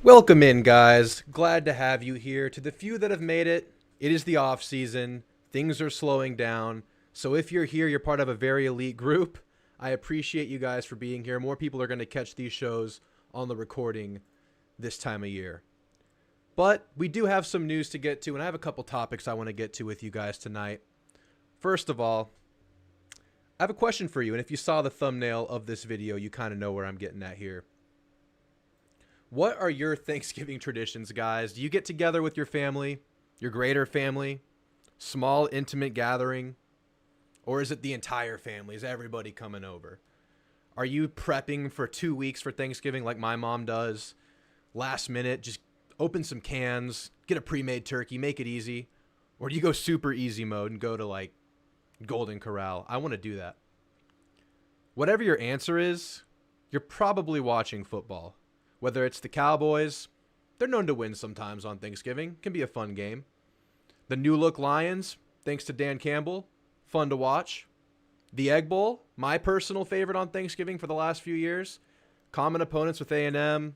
Welcome in, guys. Glad to have you here. To the few that have made it, it is the off season. Things are slowing down. So if you're here, you're part of a very elite group. I appreciate you guys for being here. More people are going to catch these shows on the recording this time of year. But we do have some news to get to, and I have a couple topics I want to get to with you guys tonight. First of all, I have a question for you, and if you saw the thumbnail of this video, you kind of know where I'm getting at here. What are your Thanksgiving traditions, guys? Do you get together with your family, your greater family, small, intimate gathering? Or is it the entire family? Is everybody coming over? Are you prepping for 2 weeks for Thanksgiving like my mom does? Last minute, just open some cans, get a pre-made turkey, make it easy? Or do you go super easy mode and go to like Golden Corral? I want to do that. Whatever your answer is, you're probably watching football. Whether it's the Cowboys, they're known to win sometimes on Thanksgiving. Can be a fun game. The New Look Lions, thanks to Dan Campbell, fun to watch. The Egg Bowl, my personal favorite on Thanksgiving for the last few years. Common opponents with A&M,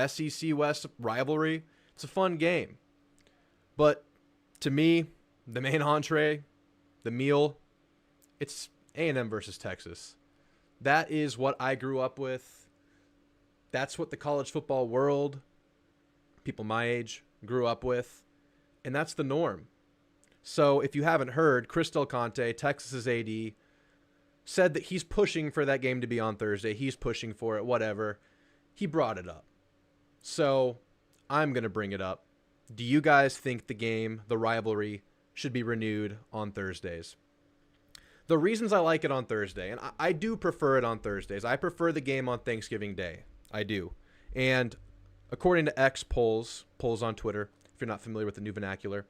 SEC West rivalry. It's a fun game. But to me, the main entree, the meal, it's A&M versus Texas. That is what I grew up with. That's what the college football world, people my age, grew up with. And that's the norm. So if you haven't heard, Chris Del Conte, Texas's AD, said that he's pushing for that game to be on Thursday. He's pushing for it, whatever. He brought it up. So I'm going to bring it up. Do you guys think the game, the rivalry, should be renewed on Thursdays? The reasons I like it on Thursday, and I do prefer it on Thursdays. I prefer the game on Thanksgiving Day. I do. And according to X polls on Twitter, if you're not familiar with the new vernacular,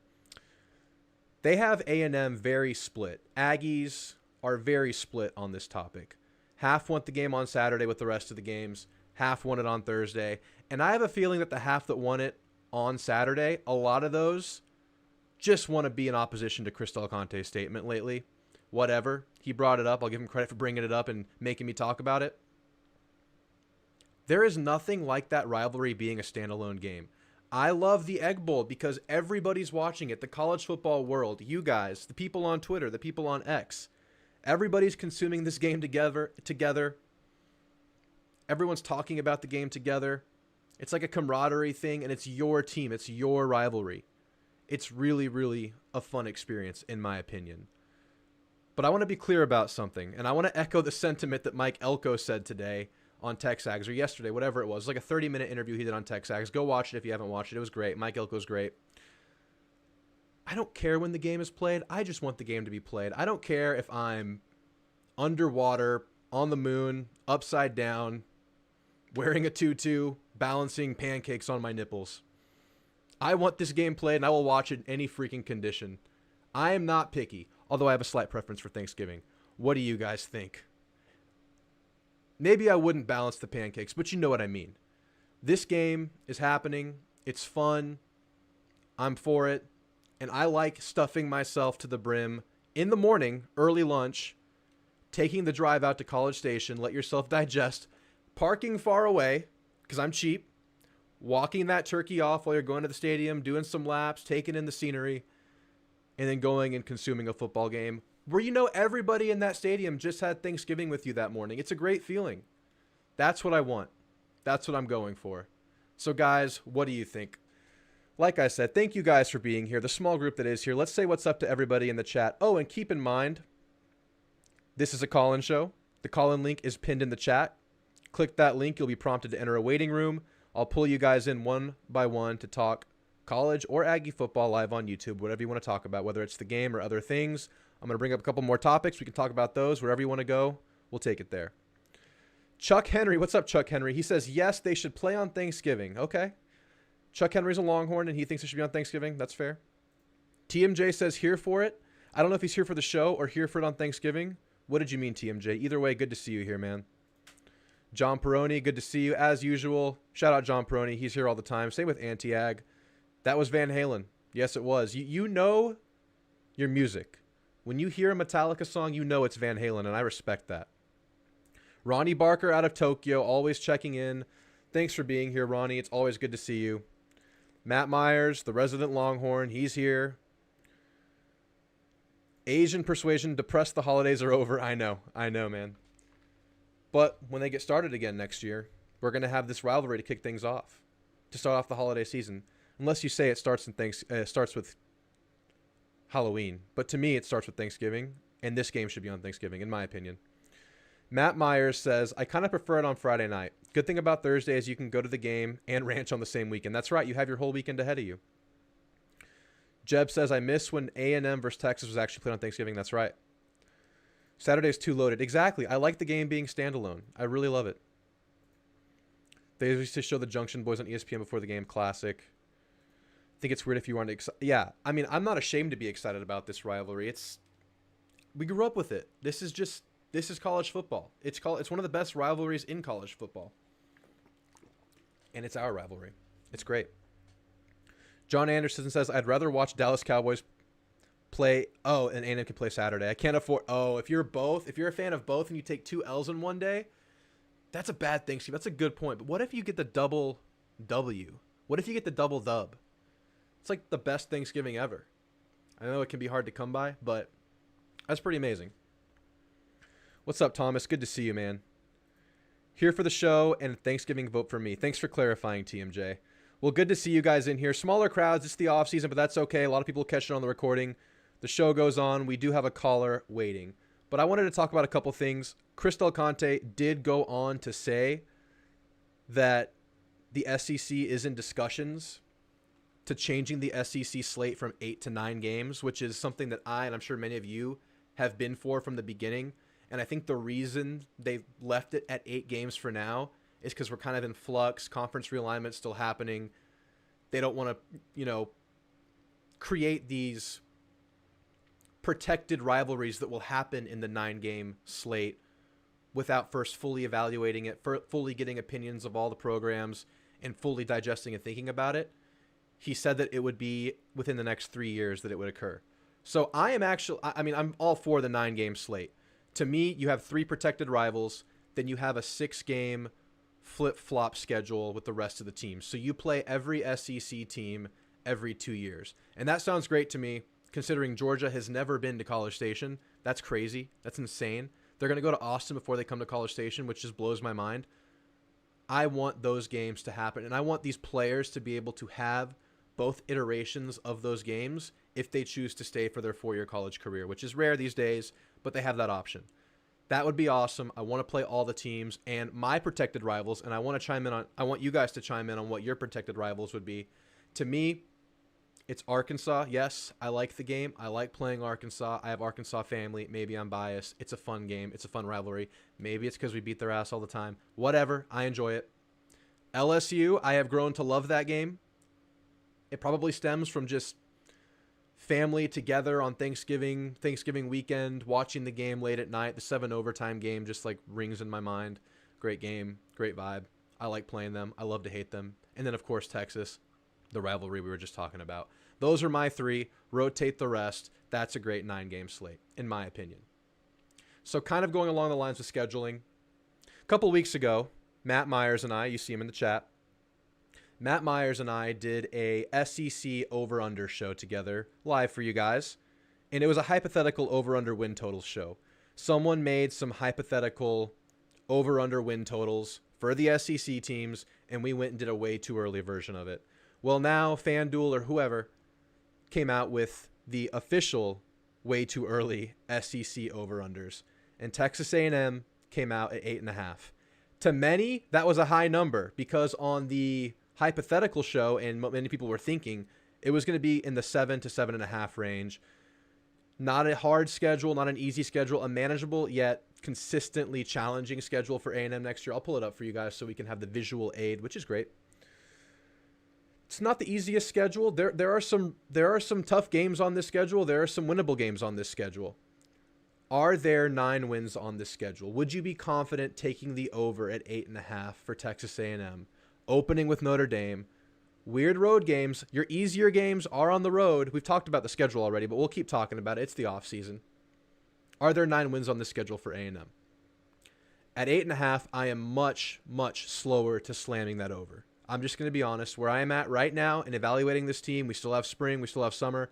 they have A&M very split. Aggies are very split on this topic. Half want the game on Saturday with the rest of the games. Half want it on Thursday. And I have a feeling that the half that want it on Saturday, a lot of those just want to be in opposition to Chris Del Conte's statement lately. Whatever. He brought it up. I'll give him credit for bringing it up and making me talk about it. There is nothing like that rivalry being a standalone game. I love the Egg Bowl because everybody's watching it. The college football world, you guys, the people on Twitter, the people on X, everybody's consuming this game together. Everyone's talking about the game together. It's like a camaraderie thing, and it's your team. It's your rivalry. It's really, really a fun experience, in my opinion. But I want to be clear about something, and I want to echo the sentiment that Mike Elko said today on Texags, or yesterday, whatever it was. It was like a 30-minute interview he did on Texags. Go watch it if you haven't watched it. It was great. Mike Elko's great. I don't care when the game is played. I just want the game to be played. I don't care if I'm underwater, on the moon, upside down, wearing a tutu, balancing pancakes on my nipples. I want this game played, and I will watch it in any freaking condition. I am not picky, although I have a slight preference for Thanksgiving. What do you guys think? Maybe I wouldn't balance the pancakes, but you know what I mean. This game is happening. It's fun. I'm for it. And I like stuffing myself to the brim in the morning, early lunch, taking the drive out to College Station, let yourself digest, parking far away, because I'm cheap, walking that turkey off while you're going to the stadium, doing some laps, taking in the scenery, and then going and consuming a football game where you know everybody in that stadium just had Thanksgiving with you that morning. It's a great feeling. That's what I want. That's what I'm going for. So guys, what do you think? Like I said, thank you guys for being here. The small group that is here. Let's say what's up to everybody in the chat. Oh, and keep in mind, this is a call-in show. The call-in link is pinned in the chat. Click that link. You'll be prompted to enter a waiting room. I'll pull you guys in one by one to talk college or Aggie football live on YouTube, whatever you want to talk about, whether it's the game or other things. I'm going to bring up a couple more topics. We can talk about those. Wherever you want to go, we'll take it there. Chuck Henry. What's up, Chuck Henry? He says, yes, they should play on Thanksgiving. Okay. Chuck Henry's a Longhorn, and he thinks it should be on Thanksgiving. That's fair. TMJ says here for it. I don't know if he's here for the show or here for it on Thanksgiving. What did you mean, TMJ? Either way, good to see you here, man. John Peroni, good to see you as usual. Shout out John Peroni. He's here all the time. Same with Anti-Ag. That was Van Halen. Yes, it was. You know your music. When you hear a Metallica song, you know it's Van Halen, and I respect that. Ronnie Barker out of Tokyo, always checking in. Thanks for being here, Ronnie. It's always good to see you. Matt Myers, the resident Longhorn, he's here. Asian persuasion, depressed the holidays are over. I know, man. But when they get started again next year, we're going to have this rivalry to kick things off, to start off the holiday season. Unless you say it starts with Halloween. But to me, it starts with Thanksgiving, and this game should be on Thanksgiving, in my opinion. Matt Myers says, I kind of prefer it on Friday night. Good thing about Thursday is you can go to the game and ranch on the same weekend. That's right. You have your whole weekend ahead of you. Jeb says, I miss when A&M versus Texas was actually played on Thanksgiving. That's right. Saturday's too loaded. Exactly. I like the game being standalone. I really love it. They used to show the Junction Boys on ESPN before the game. Classic. I think it's weird if you aren't excited. Yeah. I mean, I'm not ashamed to be excited about this rivalry. We grew up with it. This is college football. It's one of the best rivalries in college football. And it's our rivalry. It's great. John Anderson says, I'd rather watch Dallas Cowboys play. Oh, and A&M can play Saturday. I can't afford. Oh, if you're a fan of both and you take 2 L's in one day, that's a bad thing, Steve. That's a good point. But what if you get the double W? What if you get the double dub? It's like the best Thanksgiving ever. I know it can be hard to come by, but that's pretty amazing. What's up, Thomas? Good to see you, man. Here for the show and Thanksgiving vote for me. Thanks for clarifying, TMJ. Well, good to see you guys in here. Smaller crowds. It's the off season, but that's okay. A lot of people catch it on the recording. The show goes on. We do have a caller waiting. But I wanted to talk about a couple things. Chris Del Conte did go on to say that the SEC is in discussions to changing the SEC slate from 8 to 9 games, which is something that and I'm sure many of you have been for from the beginning. And I think the reason they left it at 8 games for now is because we're kind of in flux. Conference realignment still happening. They don't want to, create these protected rivalries that will happen in the 9-game slate without first fully evaluating it, fully getting opinions of all the programs, and fully digesting and thinking about it. He said that it would be within the next 3 years that it would occur. So I'm all for the 9-game slate. To me, you have 3 protected rivals, then you have a 6-game flip-flop schedule with the rest of the teams. So you play every SEC team every 2 years. And that sounds great to me, considering Georgia has never been to College Station. That's crazy. That's insane. They're going to go to Austin before they come to College Station, which just blows my mind. I want those games to happen, and I want these players to be able to have both iterations of those games if they choose to stay for their 4-year college career, which is rare these days, but they have that option. That would be awesome. I want to play all the teams and my protected rivals, and I want you guys to chime in on what your protected rivals would be. To me, it's Arkansas. Yes, I like the game. I like playing Arkansas. I have Arkansas family. Maybe I'm biased. It's a fun game. It's a fun rivalry. Maybe it's because we beat their ass all the time. Whatever. I enjoy it. LSU, I have grown to love that game. It probably stems from just family together on Thanksgiving weekend, watching the game late at night. The 7 overtime game just like rings in my mind. Great game, great vibe. I like playing them. I love to hate them. And then, of course, Texas, the rivalry we were just talking about. Those are my 3. Rotate the rest. That's a great 9-game slate, in my opinion. So kind of going along the lines of scheduling. A couple weeks ago, Matt Myers and I, you see him in the chat, Matt Myers and I did a SEC over-under show together, live for you guys. And it was a hypothetical over-under win totals show. Someone made some hypothetical over-under win totals for the SEC teams, and we went and did a way too early version of it. Well, now FanDuel or whoever came out with the official way too early SEC over-unders. And Texas A&M came out at 8.5. To many, that was a high number because on the hypothetical show, and many people were thinking it was going to be in the 7 to 7.5 range. Not a hard schedule, not an easy schedule, a manageable yet consistently challenging schedule for A&M next year. I'll pull it up for you guys so we can have the visual aid, which is great. It's not the easiest schedule. There are some tough games on this schedule. There are some winnable games on this schedule. Are there 9 wins on this schedule? Would you be confident taking the over at 8.5 for Texas A&M? Opening with Notre Dame. Weird road games. Your easier games are on the road. We've talked about the schedule already, but we'll keep talking about it. It's the off season. Are there 9 wins on this schedule for A&M? At 8.5, I am much, much slower to slamming that over. I'm just going to be honest. Where I am at right now in evaluating this team, we still have spring, we still have summer.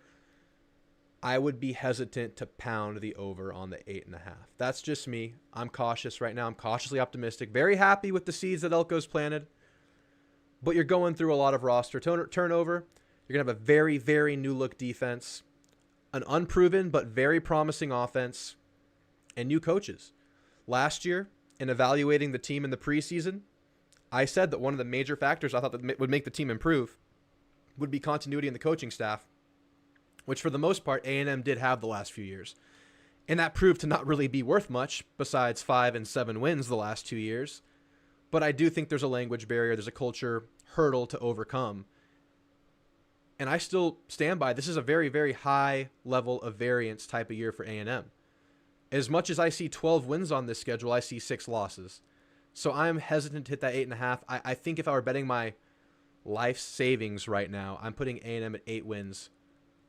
I would be hesitant to pound the over on the 8.5. That's just me. I'm cautious right now. I'm cautiously optimistic. Very happy with the seeds that Elko's planted. But you're going through a lot of roster turnover. You're going to have a very, very new-look defense, an unproven but very promising offense, and new coaches. Last year, in evaluating the team in the preseason, I said that one of the major factors I thought that would make the team improve would be continuity in the coaching staff, which for the most part A&M did have the last few years. And that proved to not really be worth much besides 5 and 7 wins the last 2 years. But I do think there's a language barrier, there's a culture hurdle to overcome. And I still stand by this is a very, very high level of variance type of year for A&M. As much as I see 12 wins on this schedule, I see 6 losses. So I'm hesitant to hit that 8.5. I think if I were betting my life savings right now, I'm putting A&M at 8 wins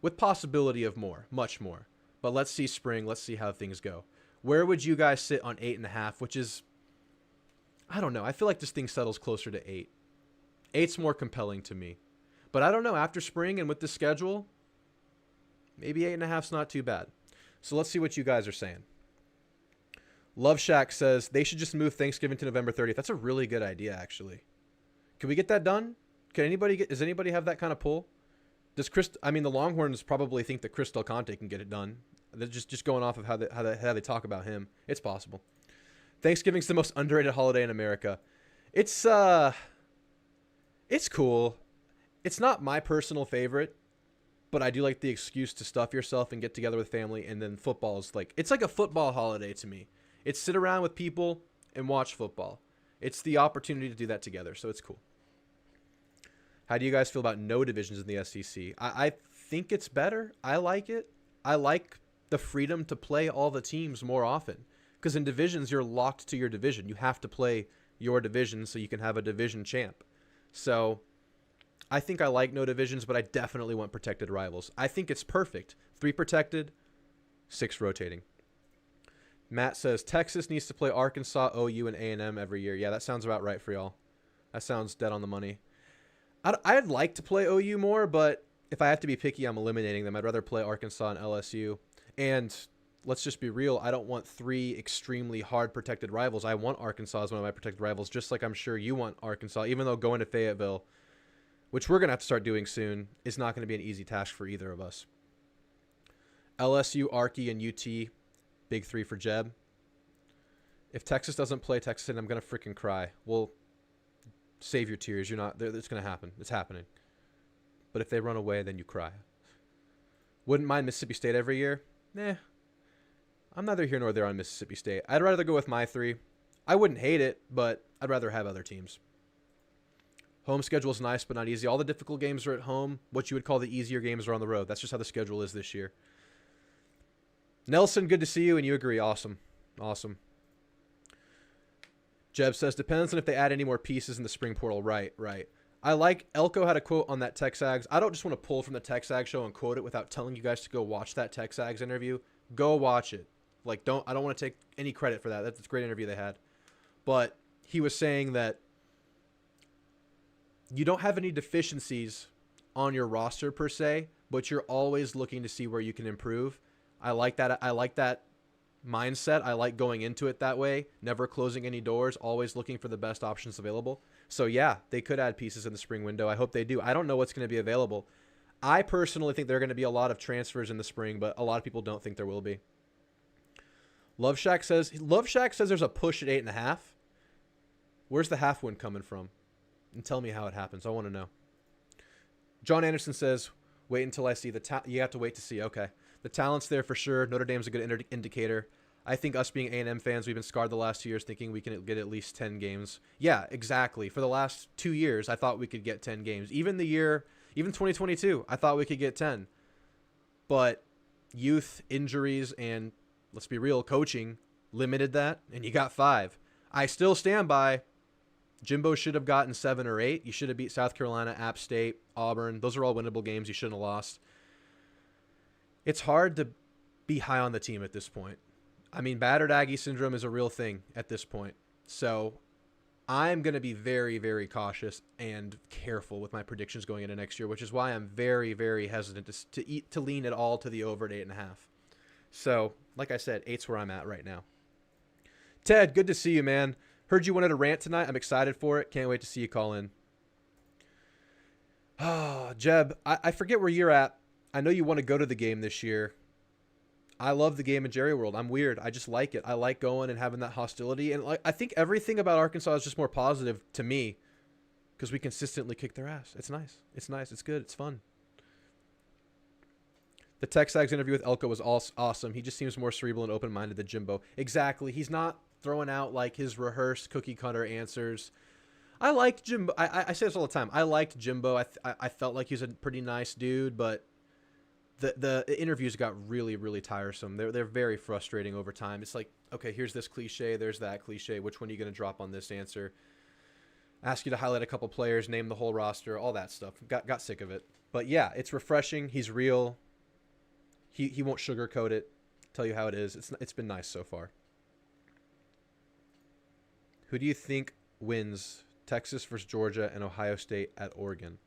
with possibility of more, much more. But let's see spring. Let's see how things go. Where would you guys sit on 8.5, which is, I don't know. I feel like this thing settles closer to 8. 8's more compelling to me. But I don't know. After spring and with the schedule, maybe 8.5's not too bad. So let's see what you guys are saying. Love Shack says they should just move Thanksgiving to November 30th. That's a really good idea, actually. Can we get that done? Does anybody have that kind of pull? The Longhorns probably think that Chris Del Conte can get it done. They're just going off of how they talk about him. It's possible. Thanksgiving's the most underrated holiday in America. It's cool. It's not my personal favorite, but I do like the excuse to stuff yourself and get together with family. And then football is it's like a football holiday to me. It's sit around with people and watch football. It's the opportunity to do that together, so it's cool. How do you guys feel about no divisions in the SEC? I think it's better. I like it. I like the freedom to play all the teams more often. Because in divisions, you're locked to your division. You have to play your division so you can have a division champ. So I think I like no divisions, but I definitely want protected rivals. I think it's perfect. 3 protected, 6 rotating. Matt says Texas needs to play Arkansas, OU, and A&M every year. Yeah, that sounds about right for y'all. That sounds dead on the money. I'd like to play OU more, but if I have to be picky, I'm eliminating them. I'd rather play Arkansas and LSU. And let's just be real. I don't want 3 extremely hard protected rivals. I want Arkansas as one of my protected rivals, just like I'm sure you want Arkansas, even though going to Fayetteville, which we're going to have to start doing soon, is not going to be an easy task for either of us. LSU, Arky, and UT, big 3 for Jeb. If Texas doesn't play Texas, I'm going to freaking cry. Well, save your tears. It's going to happen. It's happening. But if they run away, then you cry. Wouldn't mind Mississippi State every year? Nah. I'm neither here nor there on Mississippi State. I'd rather go with my 3. I wouldn't hate it, but I'd rather have other teams. Home schedule's nice, but not easy. All the difficult games are at home. What you would call the easier games are on the road. That's just how the schedule is this year. Nelson, good to see you, and you agree. Awesome. Awesome. Jeb says, depends on if they add any more pieces in the spring portal. Right. I like Elko had a quote on that TexAgs. I don't just want to pull from the TexAgs show and quote it without telling you guys to go watch that TexAgs interview. Go watch it. I don't want to take any credit for that. That's a great interview they had. But he was saying that you don't have any deficiencies on your roster per se, but you're always looking to see where you can improve. I like that. I like that mindset. I like going into it that way, never closing any doors, always looking for the best options available. So yeah, they could add pieces in the spring window. I hope they do. I don't know what's going to be available. I personally think there are going to be a lot of transfers in the spring, but a lot of people don't think there will be. Love Shack says there's a push at 8.5. Where's the half win coming from? And tell me how it happens. I want to know. John Anderson says, wait until I see the you have to wait to see. Okay. The talent's there for sure. Notre Dame's a good indicator. I think us being A&M fans, we've been scarred the last 2 years thinking we can get at least 10 games. Yeah, exactly. For the last 2 years, I thought we could get 10 games. Even 2022, I thought we could get 10. But youth, injuries, and let's be real, coaching limited that, and you got 5. I still stand by Jimbo should have gotten 7 or 8. You should have beat South Carolina, App State, Auburn. Those are all winnable games you shouldn't have lost. It's hard to be high on the team at this point. I mean, battered Aggie syndrome is a real thing at this point. So I'm going to be very, very cautious and careful with my predictions going into next year, which is why I'm very, very hesitant to lean at all to the over at 8.5. So, like I said, 8's where I'm at right now. Ted, good to see you, man. Heard you wanted to rant tonight. I'm excited for it. Can't wait to see you call in. Oh, Jeb, I forget where you're at. I know you want to go to the game this year. I love the game in Jerry World. I'm weird. I just like it. I like going and having that hostility. And I think everything about Arkansas is just more positive to me because we consistently kick their ass. It's nice. It's nice. It's good. It's fun. The TexAgs interview with Elko was awesome. He just seems more cerebral and open-minded than Jimbo. Exactly. He's not throwing out like his rehearsed cookie-cutter answers. I liked Jimbo. I say this all the time. I liked Jimbo. I felt like he was a pretty nice dude, but the interviews got really, really tiresome. They're very frustrating over time. It's like, okay, here's this cliche, there's that cliche. Which one are you going to drop on this answer? Ask you to highlight a couple players, name the whole roster, all that stuff. Got sick of it. But yeah, it's refreshing. He's real. He won't sugarcoat it. Tell you how it is. It's been nice so far. Who do you think wins Texas versus Georgia and Ohio State at Oregon?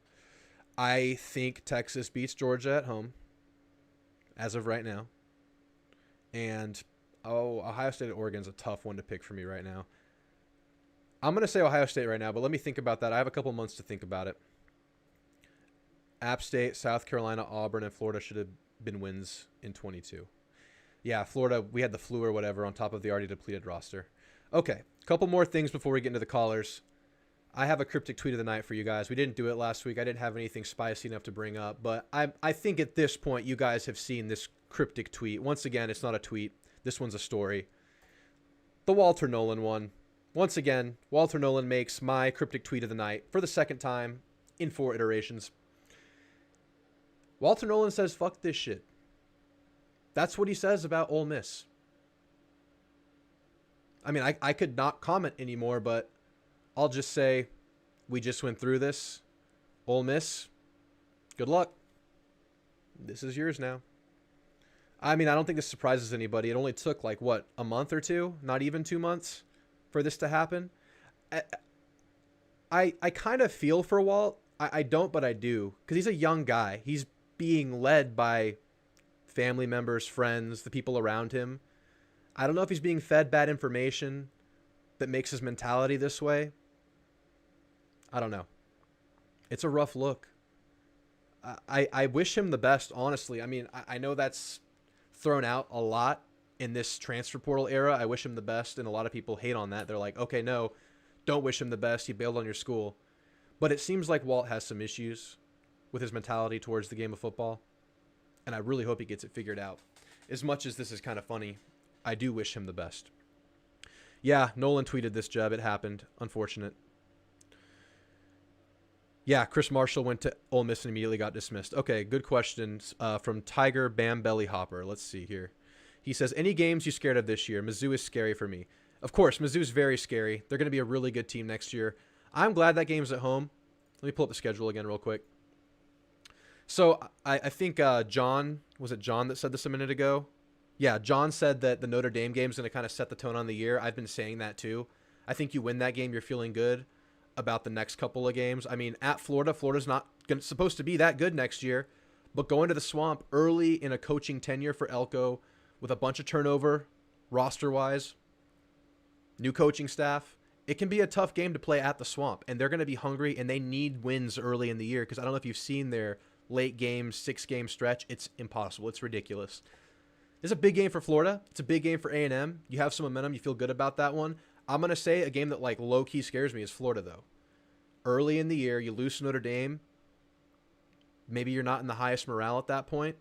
I think Texas beats Georgia at home as of right now. And Ohio State at Oregon is a tough one to pick for me right now. I'm going to say Ohio State right now, but let me think about that. I have a couple months to think about it. App State, South Carolina, Auburn, and Florida should have been wins in 22. Yeah, Florida, we had the flu or whatever on top of the already depleted roster. Okay, a couple more things before we get into the callers. I have a cryptic tweet of the night for you guys. We didn't do it last week. I didn't have anything spicy enough to bring up, but I think at this point you guys have seen this cryptic tweet. Once again, it's not a tweet. This one's a story. The Walter Nolan one. Once again, Walter Nolan makes my cryptic tweet of the night for the second time in 4 iterations. Walter Nolan says, fuck this shit. That's what he says about Ole Miss. I mean, I could not comment anymore, but I'll just say we just went through this. Ole Miss, good luck. This is yours now. I mean, I don't think this surprises anybody. It only took like, what, a month or two? Not even 2 months for this to happen. I kind of feel for Walt. I don't, but I do. Because he's a young guy. He's being led by family members, friends, the people around him. I don't know if he's being fed bad information that makes his mentality this way. I don't know. It's a rough look. I wish him the best, honestly. I mean, I know that's thrown out a lot in this transfer portal era. I wish him the best, and a lot of people hate on that. They're like, okay, no, don't wish him the best. He bailed on your school. But it seems like Walt has some issues with his mentality towards the game of football, and I really hope he gets it figured out. As much as this is kind of funny, I do wish him the best. Yeah, Nolan tweeted this, Jeb. It happened. Unfortunate. Yeah, Chris Marshall went to Ole Miss and immediately got dismissed. Okay, good questions from Tiger Bam Belly Hopper. Let's see here. He says, any games you scared of this year? Mizzou is scary for me. Of course, Mizzou's very scary. They're going to be a really good team next year. I'm glad that game's at home. Let me pull up the schedule again real quick. So I think John, was it John that said this a minute ago? Yeah, John said that the Notre Dame game is going to kind of set the tone on the year. I've been saying that too. I think you win that game, you're feeling good about the next couple of games. I mean, at Florida, Florida's not supposed to be that good next year, but going to the Swamp early in a coaching tenure for Elko with a bunch of turnover roster-wise, new coaching staff, it can be a tough game to play at the Swamp, and they're going to be hungry, and they need wins early in the year because I don't know if you've seen their late game, 6-game stretch. It's impossible. It's ridiculous. It's a big game for Florida. It's a big game for A&M. You have some momentum. You feel good about that one. I'm going to say a game that like low-key scares me is Florida, though. Early in the year, you lose to Notre Dame. Maybe you're not in the highest morale at that point.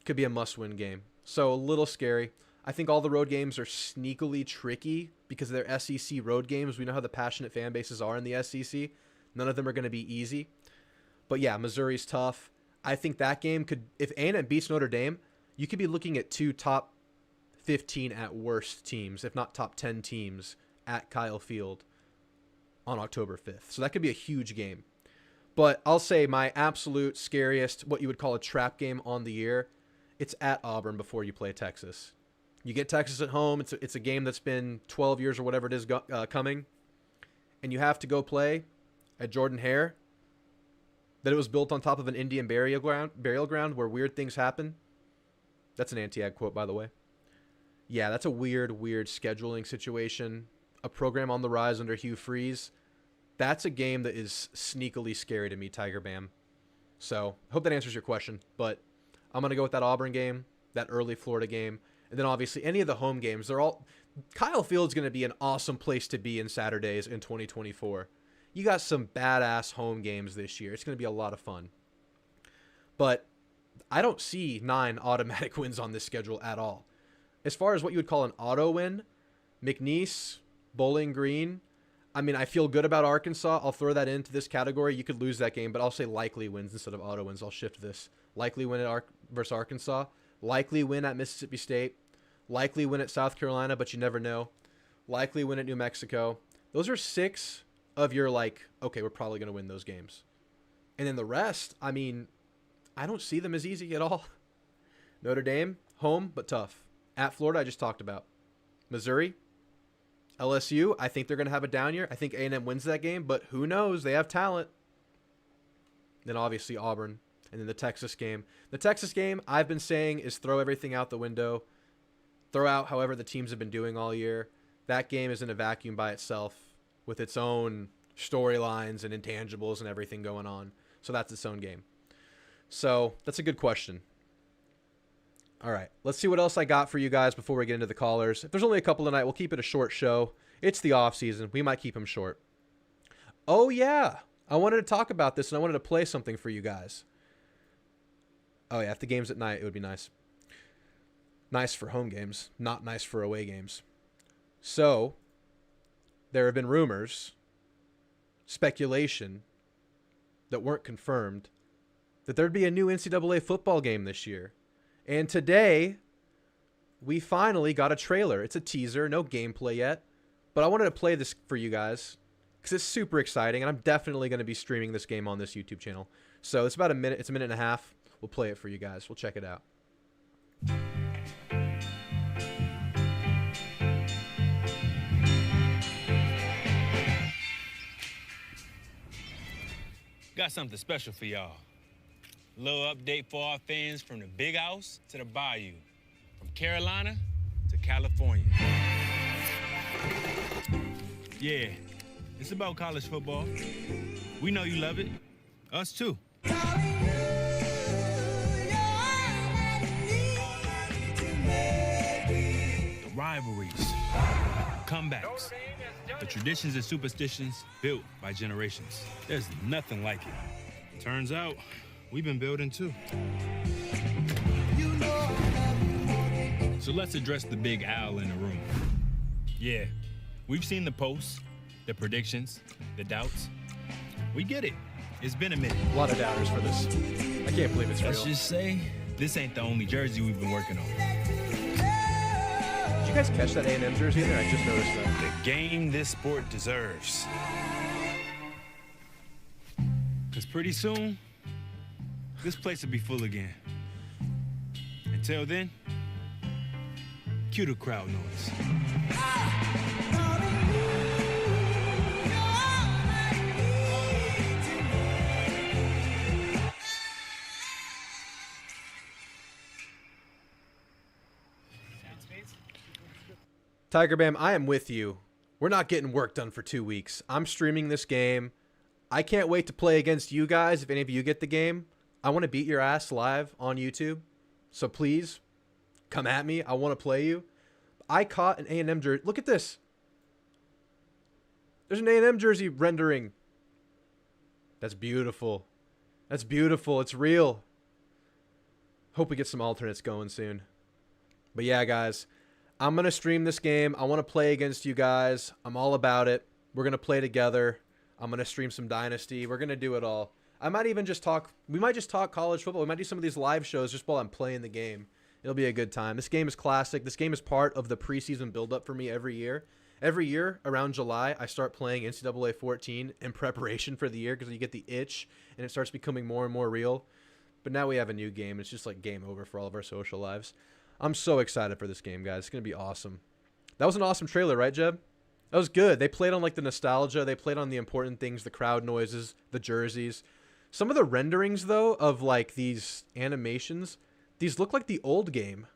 Could be a must-win game. So a little scary. I think all the road games are sneakily tricky because they're SEC road games. We know how the passionate fan bases are in the SEC. None of them are going to be easy. But yeah, Missouri's tough. I think that game could, if A&M beats Notre Dame, you could be looking at 2 top 15 at worst teams, if not top 10 teams at Kyle Field on October 5th. So that could be a huge game. But I'll say my absolute scariest, what you would call a trap game on the year, it's at Auburn before you play Texas. You get Texas at home. It's a game that's been 12 years or whatever it is coming, and you have to go play at Jordan Hare. That it was built on top of an Indian burial ground where weird things happen. That's an anti-ag quote, by the way. Yeah, that's a weird scheduling situation. A program on the rise under Hugh Freeze. That's a game that is sneakily scary to me, Tiger Bam. So, hope that answers your question. But I'm going to go with that Auburn game, that early Florida game. And then, obviously, any of the home games. Kyle Field's going to be an awesome place to be in Saturdays in 2024. You got some badass home games this year. It's going to be a lot of fun. But I don't see 9 automatic wins on this schedule at all. As far as what you would call an auto win, McNeese, Bowling Green, I mean, I feel good about Arkansas. I'll throw that into this category. You could lose that game, but I'll say likely wins instead of auto wins. I'll shift this. Likely win at versus Arkansas. Likely win at Mississippi State. Likely win at South Carolina, but you never know. Likely win at New Mexico. Those are 6 of your, okay, we're probably going to win those games. And then the rest, I mean, I don't see them as easy at all. Notre Dame, home, but tough. At Florida, I just talked about. Missouri, LSU, I think they're going to have a down year. I think A&M wins that game, but who knows? They have talent. Then obviously Auburn, and then the Texas game. The Texas game, I've been saying, is throw everything out the window. Throw out however the teams have been doing all year. That game is in a vacuum by itself with its own storylines and intangibles and everything going on. So that's its own game. So that's a good question. All right, let's see what else I got for you guys before we get into the callers. If there's only a couple tonight, we'll keep it a short show. It's the off season. We might keep them short. Oh, yeah. I wanted to talk about this, and I wanted to play something for you guys. Oh, yeah, if the game's at night, it would be nice. Nice for home games, not nice for away games. So, there have been rumors, speculation, that weren't confirmed, that there'd be a new NCAA football game this year. And today, we finally got a trailer. It's a teaser, no gameplay yet. But I wanted to play this for you guys because it's super exciting, and I'm definitely going to be streaming this game on this YouTube channel. So it's about a minute. It's a minute and a half. We'll play it for you guys. We'll check it out. Got something special for y'all. A little update for our fans from the Big House to the Bayou, from Carolina to California. Yeah, it's about college football. We know you love it. Us too. The rivalries, comebacks, the traditions and superstitions built by generations. There's nothing like it. Turns out, we've been building too. So let's address the big owl in the room. Yeah, we've seen the posts, the predictions, the doubts. We get it. It's been a minute. A lot of doubters for this. I can't believe it's real. Let's just say, this ain't the only jersey we've been working on. Did you guys catch that A&M jersey in there? I just noticed that. The game this sport deserves. Because pretty soon, this place will be full again. Until then, cue the crowd noise. Tiger Bam, I am with you. We're not getting work done for 2 weeks. I'm streaming this game. I can't wait to play against you guys. If any of you get the game, I want to beat your ass live on YouTube. So please, come at me. I want to play you. I caught an A&M jersey. Look at this. There's an A&M jersey rendering. That's beautiful. That's beautiful. It's real. Hope we get some alternates going soon. But yeah, guys, I'm going to stream this game. I want to play against you guys. I'm all about it. We're going to play together. I'm going to stream some Dynasty. We're going to do it all. I might even just talk. We might just talk college football. We might do some of these live shows just while I'm playing the game. It'll be a good time. This game is classic. This game is part of the preseason buildup for me every year. Every year around July, I start playing NCAA 14 in preparation for the year because you get the itch and it starts becoming more and more real. But now we have a new game. It's just like game over for all of our social lives. I'm so excited for this game, guys. It's going to be awesome. That was an awesome trailer, right, Jeb? That was good. They played on like the nostalgia. They played on the important things, the crowd noises, the jerseys. Some of the renderings, though, of like these animations, these look like the old game.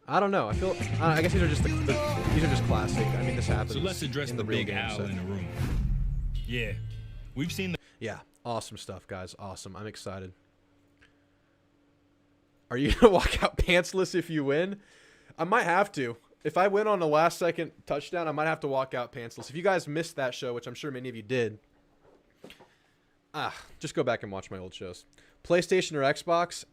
I don't know. I guess these are just these are just classic. I mean, this happens. So let's address in the real big game, owl so. in the room. Yeah, we've seen the. Yeah, awesome stuff, guys. Awesome. I'm excited. Are you gonna walk out pantsless if you win? I might have to. If I win on the last second touchdown, I might have to walk out pantsless. If you guys missed that show, which I'm sure many of you did, just go back and watch my old shows. PlayStation or Xbox?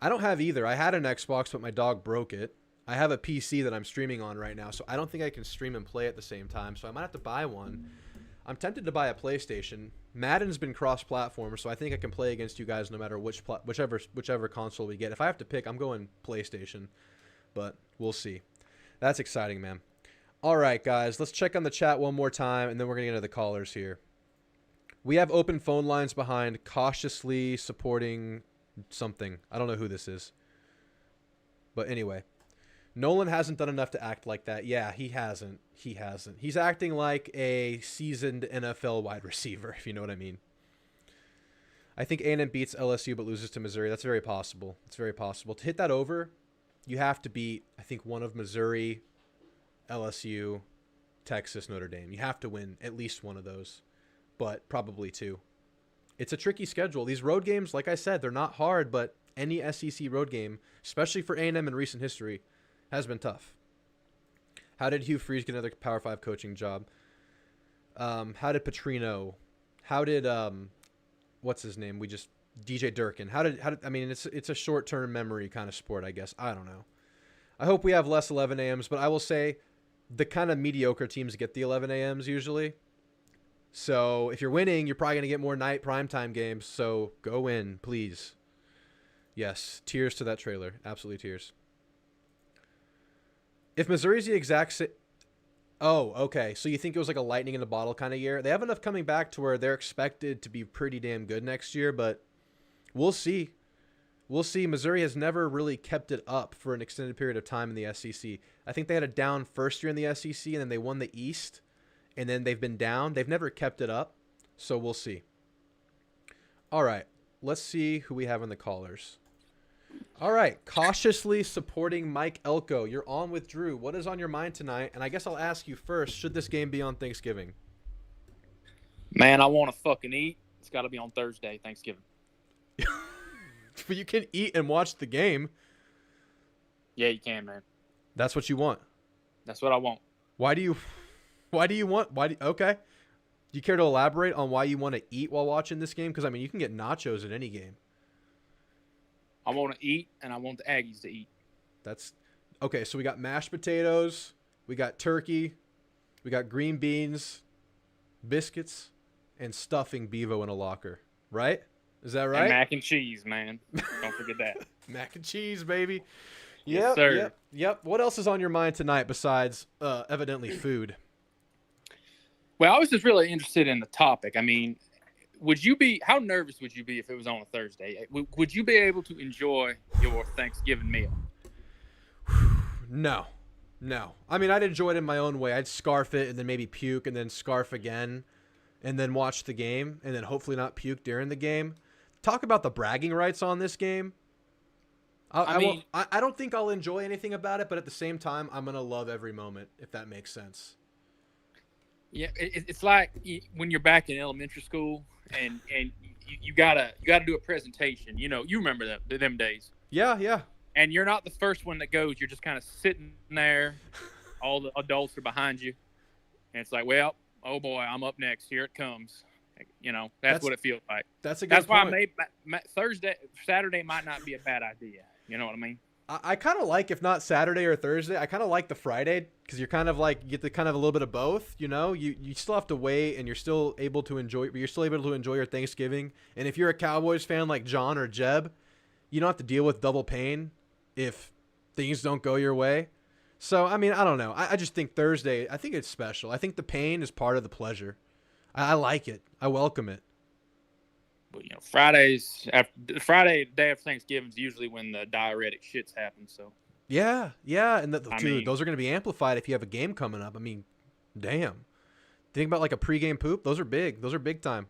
I don't have either. I had an Xbox, but my dog broke it. I have a PC that I'm streaming on right now, so I don't think I can stream and play at the same time, so I might have to buy one. I'm tempted to buy a PlayStation. Madden's been cross-platform, so I think I can play against you guys no matter whichever console we get. If I have to pick, I'm going PlayStation, but we'll see. That's exciting, man. All right, guys, let's check on the chat one more time, and then we're going to get into the callers here. We have open phone lines behind cautiously supporting something. I don't know who this is. But anyway, Nolan hasn't done enough to act like that. Yeah, he hasn't. He's acting like a seasoned NFL wide receiver, if you know what I mean. I think A&M beats LSU but loses to Missouri. That's very possible. It's very possible. To hit that over, you have to beat, I think, one of Missouri, LSU, Texas, Notre Dame. You have to win at least one of those, but probably two. It's a tricky schedule. These road games, like I said, they're not hard, but any SEC road game, especially for A&M in recent history, has been tough. How did Hugh Freeze get another Power 5 coaching job? How did Petrino? How did what's his name? DJ Durkin. How did I mean, it's a short-term memory kind of sport, I guess. I don't know. I hope we have less 11 a.m.s, but I will say the kind of mediocre teams get the 11 a.m.s usually. So if you're winning, you're probably going to get more night primetime games. So go win, please. Yes, tears to that trailer. Absolutely tears. If Missouri's the exact same... Oh, okay. So you think it was like a lightning in a bottle kind of year? They have enough coming back to where they're expected to be pretty damn good next year, but we'll see. We'll see. Missouri has never really kept it up for an extended period of time in the SEC. I think they had a down first year in the SEC, and then they won the East, and then they've been down. They've never kept it up, so we'll see. All right. Let's see who we have in the callers. All right, cautiously supporting Mike Elko. You're on with Drew. What is on your mind tonight? And I guess I'll ask you first, should this game be on Thanksgiving? Man, I want to fucking eat. It's got to be on Thursday, Thanksgiving. But you can eat and watch the game. Yeah, you can, man. That's what you want. That's what I want. Okay. Do you care to elaborate on why you want to eat while watching this game? Because, I mean, you can get nachos in any game. I want to eat, and I want the Aggies to eat. That's okay. So we got mashed potatoes, we got turkey, we got green beans, biscuits, and stuffing Bevo in a locker. Right? Is that right? And mac and cheese, man. Don't forget that. Mac and cheese, baby. Yes, sir. Yep. What else is on your mind tonight besides evidently food? Well, I was just really interested in the topic. I mean, how nervous would you be if it was on a Thursday? Would you be able to enjoy your Thanksgiving meal? No. I mean, I'd enjoy it in my own way. I'd scarf it and then maybe puke and then scarf again and then watch the game and then hopefully not puke during the game. Talk about the bragging rights on this game. I don't think I'll enjoy anything about it, but at the same time, I'm going to love every moment, if that makes sense. Yeah, it's like when you're back in elementary school and you gotta do a presentation. You know, you remember them days. Yeah. And you're not the first one that goes. You're just kind of sitting there. All the adults are behind you, and it's like, well, oh boy, I'm up next. Here it comes. You know, that's what it feels like. That's a good point. Why Saturday might not be a bad idea. You know what I mean? I kind of like, if not Saturday or Thursday, I kind of like the Friday because you're kind of like, you get the kind of a little bit of both, you know, you still have to wait and you're still able to enjoy your Thanksgiving. And if you're a Cowboys fan like John or Jeb, you don't have to deal with double pain if things don't go your way. So, I mean, I don't know. I just think Thursday, I think it's special. I think the pain is part of the pleasure. I like it. I welcome it. But Fridays after Friday day after Thanksgiving is usually when the diuretic shits happen. So Yeah, and I dude, mean, those are going to be amplified if you have a game coming up. I mean, damn. Think about like a pregame poop. Those are big. Those are big time.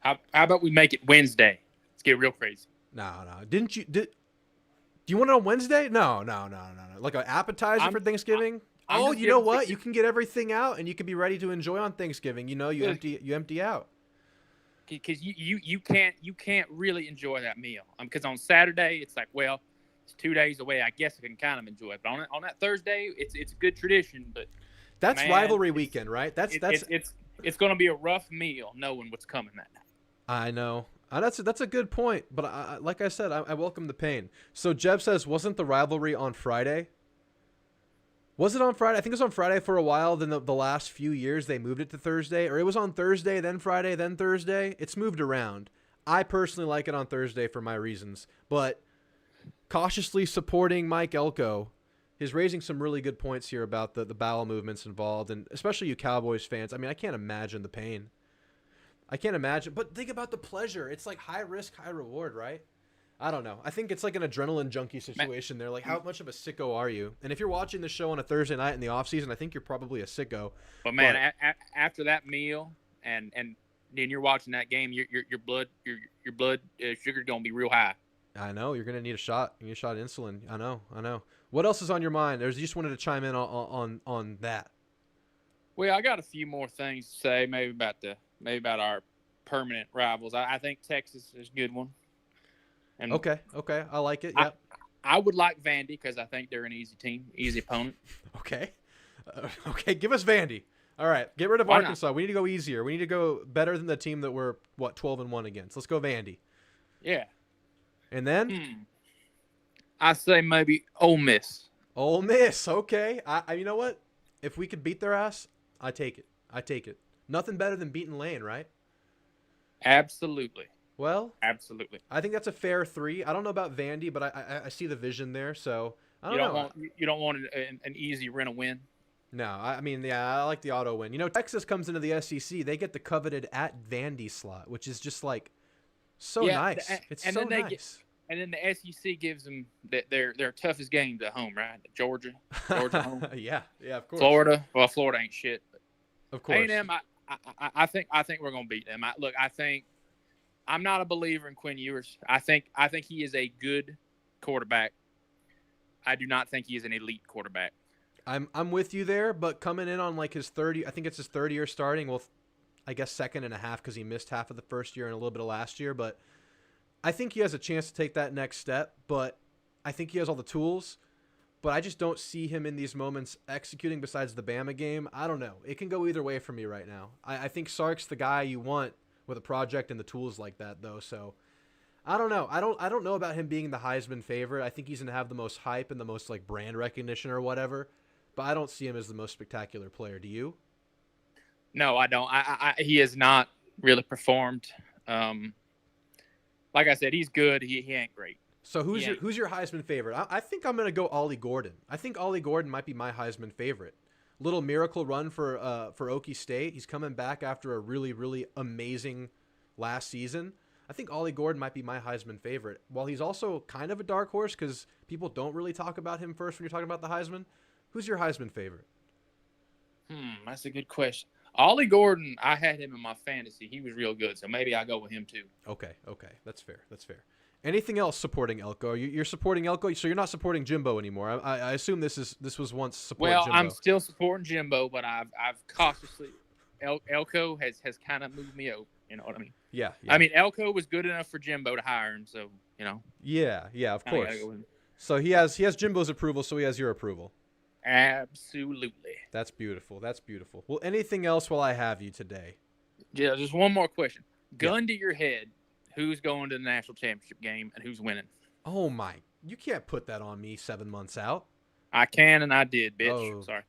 how about we make it Wednesday? Let's get real crazy. No. Do you want it on Wednesday? No. Like an appetizer for Thanksgiving? I'm Oh, just you know giving- what? You can get everything out and you can be ready to enjoy on Thanksgiving. You empty out. Because you can't really enjoy that meal. Because on Saturday it's like, well, it's 2 days away. I guess I can kind of enjoy it. But on that Thursday, it's a good tradition. But That's man, rivalry weekend, right? That's it's going to be a rough meal knowing what's coming that night. I know. That's a good point, but like I said, I welcome the pain. So Jeb says, wasn't the rivalry on Friday? Was it on Friday? I think it was on Friday for a while. Then the last few years they moved it to Thursday, or it was on Thursday, then Friday, then Thursday. It's moved around. I personally like it on Thursday for my reasons, but cautiously supporting Mike Elko. He's raising some really good points here about the bowel movements involved, and especially you Cowboys fans. I mean, I can't imagine the pain. I can't imagine, but think about the pleasure. It's like high risk, high reward, right? I don't know. I think it's like an adrenaline junkie situation there. Like, how much of a sicko are you? And if you're watching the show on a Thursday night in the off season, I think you're probably a sicko. But man, after that meal and then you're watching that game, your blood sugar's gonna be real high. I know you're gonna need a shot. You need a shot of insulin. I know. What else is on your mind? You just wanted to chime in on that. Well, I got a few more things to say, maybe about our permanent rivals. I think Texas is a good one. And Okay, I like it. Yep. I would like Vandy because I think they're an easy team, easy opponent. Okay, give us Vandy. All right, get rid of Why Arkansas. We need to go easier. We need to go better than the team that we're 12-1 against. Let's go Vandy. Yeah. And then I say maybe Ole Miss. Ole Miss. Okay. I you know what? If we could beat their ass, I take it. Nothing better than beating Lane, right? Absolutely. Well, absolutely. I think that's a fair 3. I don't know about Vandy, but I see the vision there. So I don't know. You don't want an easy run a win. No, I mean, yeah, I like the auto win. Texas comes into the SEC, they get the coveted at Vandy slot, which is just like so nice. It's so nice. And then the SEC gives them their toughest games at home, right? Georgia home. yeah, of course. Florida ain't shit. But of course. A&M, I think we're gonna beat them. I think I'm not a believer in Quinn Ewers. I think he is a good quarterback. I do not think he is an elite quarterback. I'm with you there, but coming in on like his 30, I think it's his third year starting. Well, I guess second and a half because he missed half of the first year and a little bit of last year. But I think he has a chance to take that next step. But I think he has all the tools. But I just don't see him in these moments executing besides the Bama game. I don't know. It can go either way for me right now. I think Sark's the guy you want with a project and the tools like that, though. So I don't know. I don't know about him being the Heisman favorite. I think he's going to have the most hype and the most like brand recognition or whatever. But I don't see him as the most spectacular player. Do you? No, I don't. He has not really performed. Like I said, he's good. He ain't great. So who's your Heisman favorite? I think I'm going to go Ollie Gordon. I think Ollie Gordon might be my Heisman favorite. Little miracle run for Okie State. He's coming back after a really, really amazing last season. I think Ollie Gordon might be my Heisman favorite. While he's also kind of a dark horse because people don't really talk about him first when you're talking about the Heisman. Who's your Heisman favorite? That's a good question. Ollie Gordon, I had him in my fantasy. He was real good, so maybe I'll go with him too. Okay. That's fair. Anything else supporting Elko? You're supporting Elko, so you're not supporting Jimbo anymore. I assume this was once support Jimbo. I'm still supporting Jimbo, but I've cautiously Elko has kind of moved me over. You know what I mean? Yeah. I mean, Elko was good enough for Jimbo to hire him, so you know. Yeah, of course. So he has Jimbo's approval, so he has your approval. Absolutely. That's beautiful. Well, anything else while I have you today? Yeah, just one more question. Gun to your head, who's going to the national championship game and who's winning? Oh my! You can't put that on me 7 months out. I can and I did, bitch. Oh. Sorry.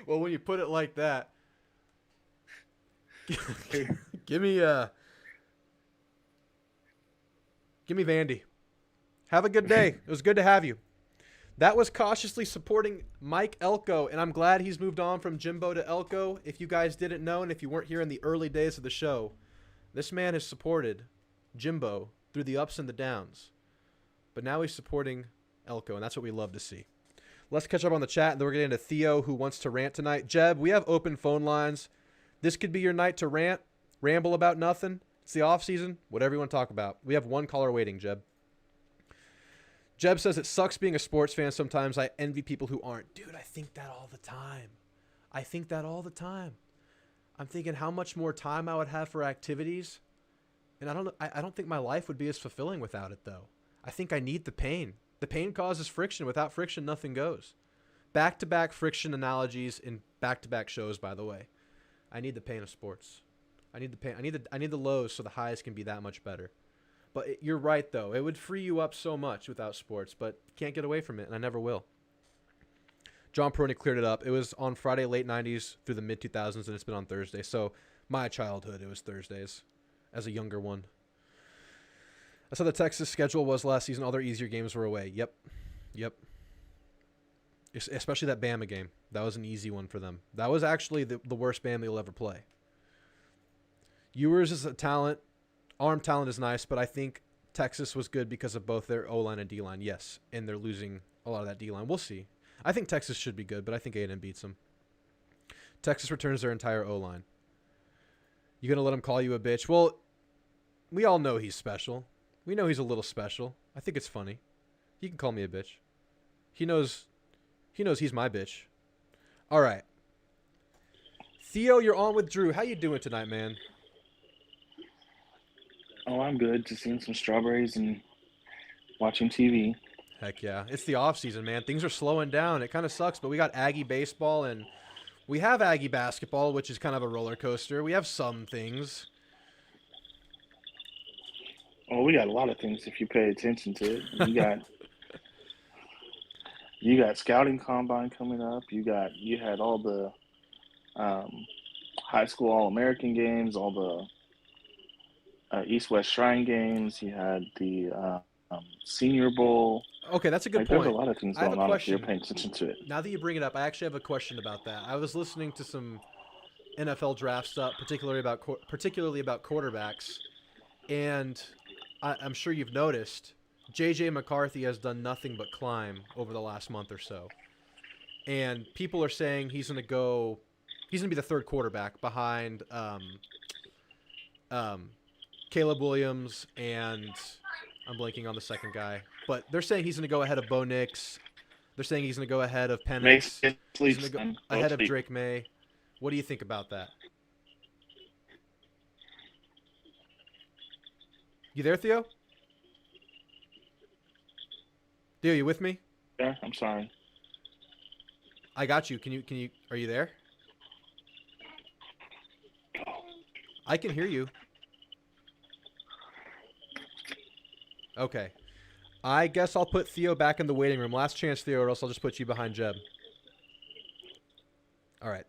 Well, when you put it like that, give me Vandy. Have a good day. It was good to have you. That was cautiously supporting Mike Elko, and I'm glad he's moved on from Jimbo to Elko. If you guys didn't know, and if you weren't here in the early days of the show, this man has supported Jimbo through the ups and the downs. But now he's supporting Elko, and that's what we love to see. Let's catch up on the chat, and then we're getting into Theo, who wants to rant tonight. Jeb, we have open phone lines. This could be your night to rant, ramble about nothing. It's the off season, whatever you want to talk about. We have one caller waiting, Jeb. Jeb says, it sucks being a sports fan sometimes. I envy people who aren't. Dude, I think that all the time. I'm thinking how much more time I would have for activities. And I don't think my life would be as fulfilling without it, though. I think I need the pain. The pain causes friction. Without friction, nothing goes. Back-to-back friction analogies in back-to-back shows, by the way. I need the pain of sports. I need the pain. I need the lows so the highs can be that much better. But you're right, though. It would free you up so much without sports, but you can't get away from it, and I never will. John Peroni cleared it up. It was on Friday, late 90s through the mid-2000s, and it's been on Thursday. So my childhood, it was Thursdays as a younger one. That's how the Texas schedule was last season. All their easier games were away. Yep. Especially that Bama game. That was an easy one for them. That was actually the worst Bama you'll ever play. Ewers is a talent. Arm talent is nice, but I think Texas was good because of both their O-line and D-line, yes. And they're losing a lot of that D-line. We'll see. I think Texas should be good, but I think A&M beats them. Texas returns their entire O-line. You going to let him call you a bitch? Well, we all know he's special. We know he's a little special. I think it's funny. He can call me a bitch. He knows he's my bitch. All right. Theo, you're on with Drew. How you doing tonight, man? Oh, I'm good. Just eating some strawberries and watching TV. Heck yeah. It's the off season, man. Things are slowing down. It kind of sucks, but we got Aggie baseball and we have Aggie basketball, which is kind of a roller coaster. We have some things. Oh, we got a lot of things if you pay attention to it. You got scouting combine coming up. You had all the high school All-American games, all the East-West Shrine games. You had the Senior Bowl. Okay, that's a good point. There's a lot of things going on if you're paying attention to it. Now that you bring it up, I actually have a question about that. I was listening to some NFL draft stuff, particularly about quarterbacks, and I'm sure you've noticed J.J. McCarthy has done nothing but climb over the last month or so. And people are saying he's going to be the third quarterback behind Caleb Williams, and I'm blanking on the second guy. But they're saying he's going to go ahead of Bo Nix. They're saying he's going to go ahead of Penix. He's going to go ahead of Drake May. What do you think about that? You there, Theo? Theo, you with me? Yeah, I'm sorry. I got you. Are you there? I can hear you. Okay. I guess I'll put Theo back in the waiting room. Last chance, Theo, or else I'll just put you behind Jeb. All right.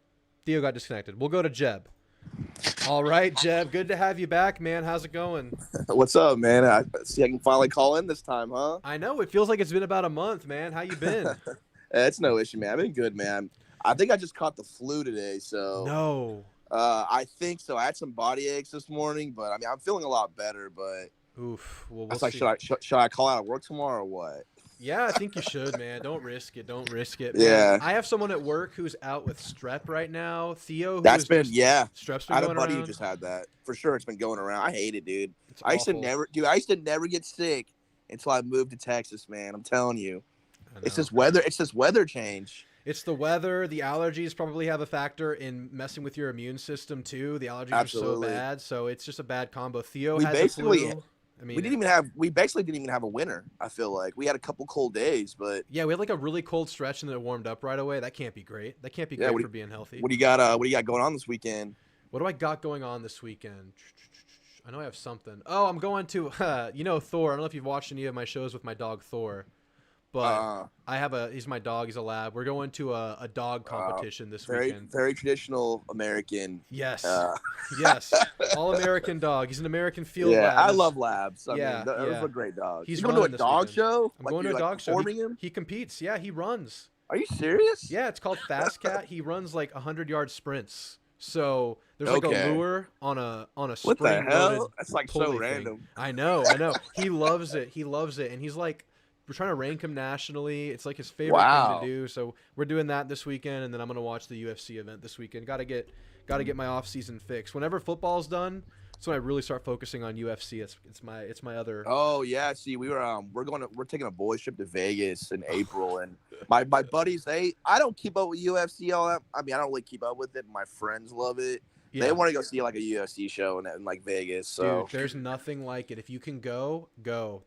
Theo got disconnected. We'll go to Jeb. All right, Jeb. Good to have you back, man. How's it going? What's up, man? I see I can finally call in this time, huh? I know. It feels like it's been about a month, man. How you been? It's no issue, man. I've been good, man. I think I just caught the flu today, so. No. I think so. I had some body aches this morning, but I mean, I'm feeling a lot better, but. Oof. Well, we'll see. Should I call out of work tomorrow or what? Yeah, I think you should, man. Don't risk it. Man. Yeah. I have someone at work who's out with strep right now. Theo, strep's been strep's been I had going a buddy around. who just had that. For sure, it's been going around. I hate it, dude. It's I used awful. to never get sick until I moved to Texas, man. I'm telling you. It's this weather change. It's the weather. The allergies probably have a factor in messing with your immune system too. The allergies Absolutely. are so bad, so it's just a bad combo. Theo We had basically- the flu. I mean, we basically didn't even have a winter. I feel like we had a couple cold days, but yeah, we had like a really cold stretch and then it warmed up right away. That can't be great. That can't be great for being healthy. What do you got? What do you got going on this weekend? What do I got going on this weekend? I know I have something. Oh, I'm going to, Thor. I don't know if you've watched any of my shows with my dog Thor, but he's my dog. He's a lab. We're going to a dog competition this weekend. Very traditional American. Yes. Yes. All American dog. He's an American field lab. Yeah, I love labs. I Yeah, mean, those yeah. are great dogs. He's You going to a running this dog weekend. show? I'm going to a dog show. Performing him? He competes. Yeah, he runs. Are you serious? Yeah, it's called Fast Cat. He runs like 100-yard sprints. So there's like Okay. a lure on a What the spring-loaded hell? That's like so pulley thing. random. I know. He loves it. He loves it, and he's like, we're trying to rank him nationally. It's like his favorite Wow. thing to do. So we're doing that this weekend, and then I'm gonna watch the UFC event this weekend. Got to get my off season fix. Whenever football's done, that's when I really start focusing on UFC. It's my other. Oh yeah, see, we're taking a boys trip to Vegas in April, and my buddies, I don't keep up with UFC all that. I mean, I don't really keep up with it. My friends love it. Yeah. They want to go see like a UFC show in like Vegas. So Dude, there's nothing like it. If you can go.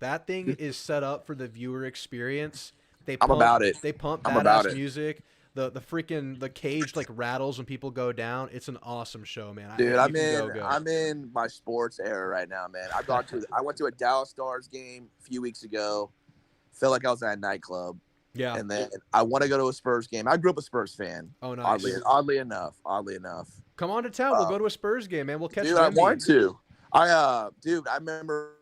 That thing is set up for the viewer experience. I'm about it. They pump I'm about badass it. music. The freaking cage like rattles when people go down. It's an awesome show, man. dude, If you can go. I'm in my sports era right now, man. I went to a Dallas Stars game a few weeks ago. Felt like I was at a nightclub. Yeah. And then I want to go to a Spurs game. I grew up a Spurs fan. Oh, nice. Oddly enough. Come on to town. We'll go to a Spurs game, man. We'll catch. Dude, I Wemby. want to. I remember.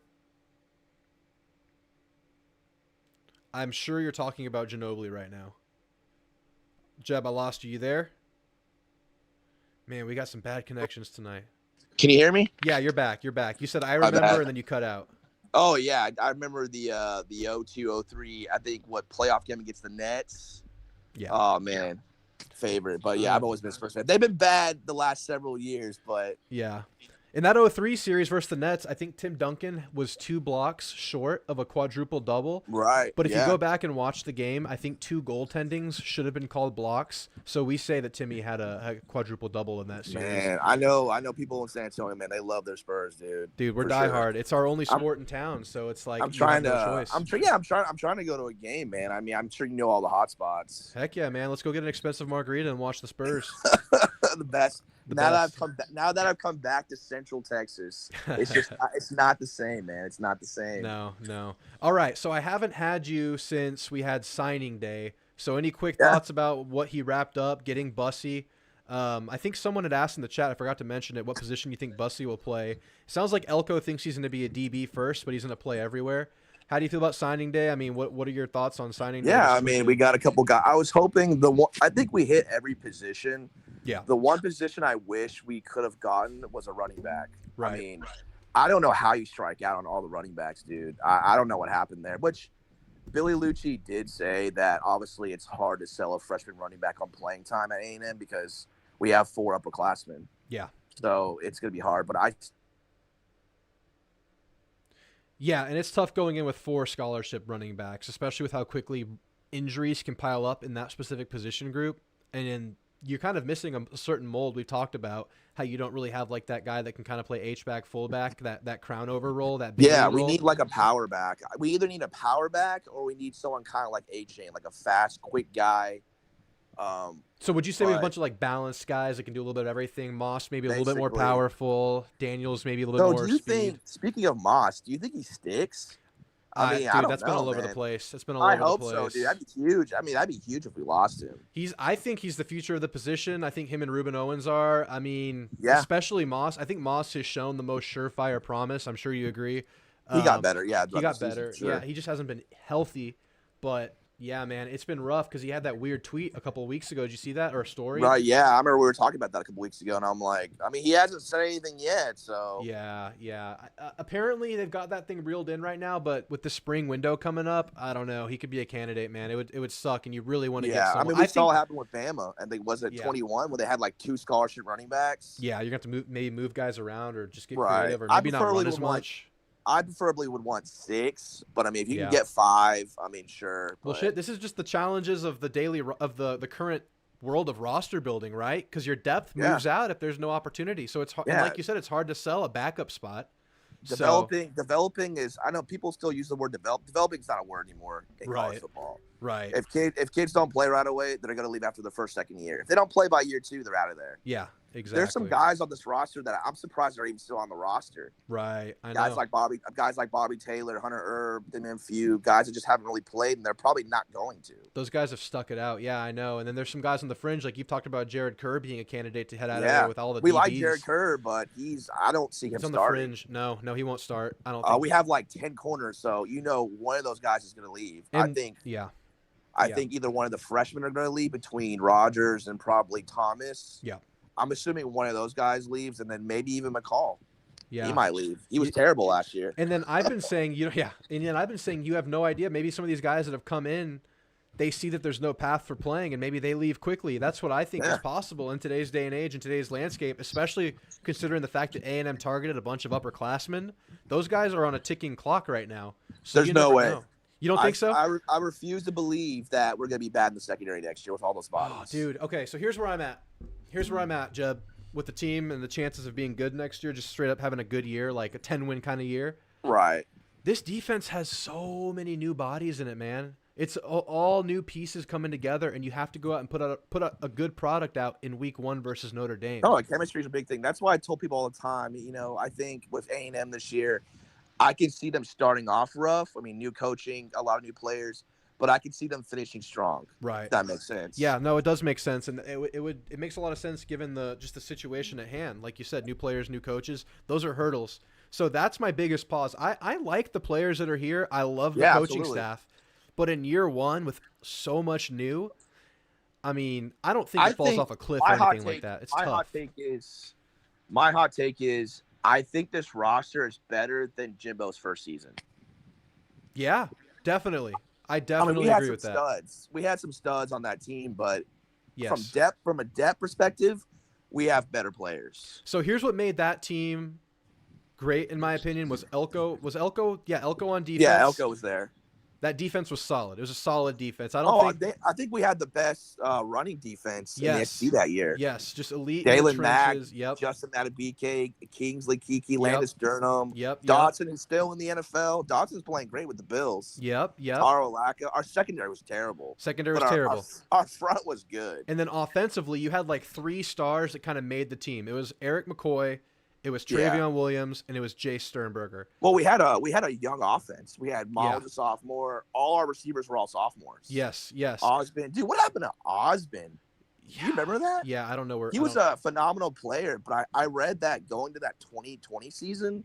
I'm sure you're talking about Ginobili right now. Jeb, I lost you. You there? Man, we got some bad connections tonight. Can you hear me? Yeah, you're back. You said I My bad. remember, and then you cut out. Oh yeah, I remember the 02-03. I think playoff game against the Nets. Yeah. Oh man, favorite. But yeah, I've always been a Spurs fan. They've been bad the last several years, but Yeah. In that 03 series versus the Nets, I think Tim Duncan was 2 blocks short of a quadruple double. right. But if yeah. you go back and watch the game, I think 2 goaltendings should have been called blocks. So we say that Timmy had a quadruple double in that series. Man, I know people in San Antonio, man, they love their Spurs, dude. Dude, we're For diehard. sure. It's our only sport in town, so it's like I'm you trying have no to. choice. I'm trying to go to a game, man. I mean, I'm sure you know all the hot spots. Heck yeah, man! Let's go get an expensive margarita and watch the Spurs. The best. The now best. that I've come back to Central Texas, it's just it's not the same, man. It's not the same. No. All right, so I haven't had you since we had signing day. So any quick Yeah. thoughts about what he wrapped up, getting Bussy? I think someone had asked in the chat, I forgot to mention it, what position you think Bussy will play. Sounds like Elko thinks he's going to be a DB first, but he's going to play everywhere. How do you feel about signing day? I mean, what are your thoughts on signing day? Yeah, this I mean, weekend? we got a couple guys. I was hoping I think we hit every position. Yeah. The one position I wish we could have gotten was a running back. Right. I mean, I don't know how you strike out on all the running backs, dude. I don't know what happened there. Which Billy Lucci did say that obviously it's hard to sell a freshman running back on playing time at A&M because we have 4 upperclassmen. Yeah. So it's going to be hard. But Yeah, and it's tough going in with 4 scholarship running backs, especially with how quickly injuries can pile up in that specific position group. And then you're kind of missing a certain mold. We've talked about how you don't really have like that guy that can kind of play H-back, fullback, that crown over role, that big yeah, lead we role. need like a power back. We either need a power back or we need someone kind of like A-Chain, like a fast, quick guy. So would you say we have a but- bunch of like balanced guys that can do a little bit of everything? Moss maybe a little bit more Basically. powerful. Daniels maybe a little So bit more do you speed. think, speaking of Moss, do you think he sticks? I mean, dude, I don't that's know, been all over the man. place. It's been all I over hope the place. so, dude. That'd be huge. I mean, that'd be huge if we lost him. I think he's the future of the position. I think him and Ruben Owens are. I mean, Yeah. especially Moss. I think Moss has shown the most surefire promise. I'm sure you agree. He got better. Yeah, He throughout got the season, better. sure. Yeah, he just hasn't been healthy. But yeah, man, it's been rough because he had that weird tweet a couple of weeks ago. Did you see that or a story? Right, yeah. I remember we were talking about that a couple weeks ago, and I'm like, I mean, he hasn't said anything yet, so. Yeah. Apparently they've got that thing reeled in right now, but with the spring window coming up, I don't know. He could be a candidate, man. It would suck, and you really want to get Yeah, I someone. mean, we saw think, what happened with Bama, and they was it Yeah. 21 where they had like 2 scholarship running backs. Yeah, you're gonna have to maybe move guys around or just get Right. creative or I maybe not preferably run as would want- much. I preferably would want 6, but I mean, if you Yeah. can get 5, I mean, sure. Well, but- shit, this is just the challenges of the the current world of roster building, right? Because your depth Yeah. moves out if there's no opportunity. So it's hard, Yeah. like you said, it's hard to sell a backup spot. Developing is. I know people still use the word develop. Developing is not a word anymore in college Right. football. Right. If kids don't play right away, they're gonna leave after the first, second year. If they don't play by year 2, they're out of there. Yeah. exactly. There's some guys on this roster that I'm surprised are even still on the roster. Right. I know. Guys like Bobby Taylor, Hunter Erb, Damian Few, guys that just haven't really played, and they're probably not going to. Those guys have stuck it out. Yeah, I know. And then there's some guys on the fringe, like you've talked about Jared Kerr being a candidate to head out of there with all the DBs. We like Jared Kerr, but I don't see him He's on starting. the fringe. No, he won't start. I don't think. We have like 10 corners, so one of those guys is going to leave. And, I think either one of the freshmen are going to leave between Rogers and probably Thomas. Yeah. I'm assuming one of those guys leaves, and then maybe even McCall. Yeah. He might leave. He was terrible last year. And then I've been saying, you have no idea. Maybe some of these guys that have come in, they see that there's no path for playing, and maybe they leave quickly. That's what I think is possible in today's day and age, in today's landscape, especially considering the fact that A&M targeted a bunch of upperclassmen. Those guys are on a ticking clock right now. So there's no way. Know. You don't think so? I refuse to believe that we're going to be bad in the secondary next year with all those bodies. Oh, dude. Okay, so here's where I'm at, Jeb, with the team and the chances of being good next year, just straight up having a good year, like a 10-win kind of year. Right. This defense has so many new bodies in it, man. It's all new pieces coming together, and you have to go out and put a good product out in week 1 versus Notre Dame. Oh, chemistry is a big thing. That's why I told people all the time, I think with A&M this year, I can see them starting off rough. I mean, new coaching, a lot of new players, but I can see them finishing strong. Right. If that makes sense. Yeah, no, it does make sense, and it makes a lot of sense given the situation at hand. Like you said, new players, new coaches, those are hurdles. So that's my biggest pause. I like the players that are here. I love the coaching staff, but in year 1 with so much new, I mean, I don't think it falls off a cliff or anything like that. It's tough. My hot take is I think this roster is better than Jimbo's first season. Yeah, definitely. I definitely agree with that. Studs. We had some studs on that team, but yes. from a depth perspective, we have better players. So here's what made that team great, in my opinion, was Elko. Yeah, Elko on defense. Yeah, Elko was there. That defense was solid. It was a solid defense. I think we had the best running defense in the SEC that year. Yes, just elite. Dalen Mack, yep. Justin Matabike, Kingsley Kiki, Landis Durham. Yep. Dodson is still in the NFL. Dodson's playing great with the Bills. Yep. Taro Laka. Our secondary was terrible. Our front was good. And then offensively, you had like 3 stars that kind of made the team. It was Eric McCoy, it was Travion Williams, and it was Jay Sternberger. Well, we had a young offense. We had Miles a sophomore. All our receivers were all sophomores. Yes. Osbin. Dude, what happened to Osbin? Yeah. Do you remember that? Yeah, I don't know where. He was a phenomenal player, but I read that going to that 2020 season,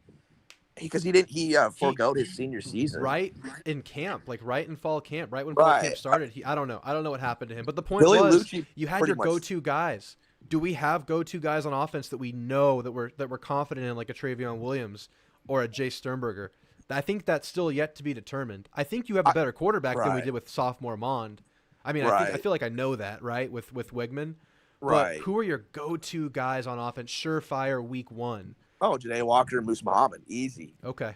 because he forgoed his senior season. Right in camp, like right in fall camp, right when fall camp started. I don't know what happened to him. But the point was, you had your go-to guys. Do we have go-to guys on offense that we know that we're confident in, like a Travion Williams or a Jay Sternberger? I think that's still yet to be determined. I think you have a better quarterback than we did with sophomore Mond. I mean, I feel like I know that, right, with Wigman. Right. But who are your go-to guys on offense? Surefire week 1. Oh, Janae Walker and Moose Muhammad. Easy. Okay.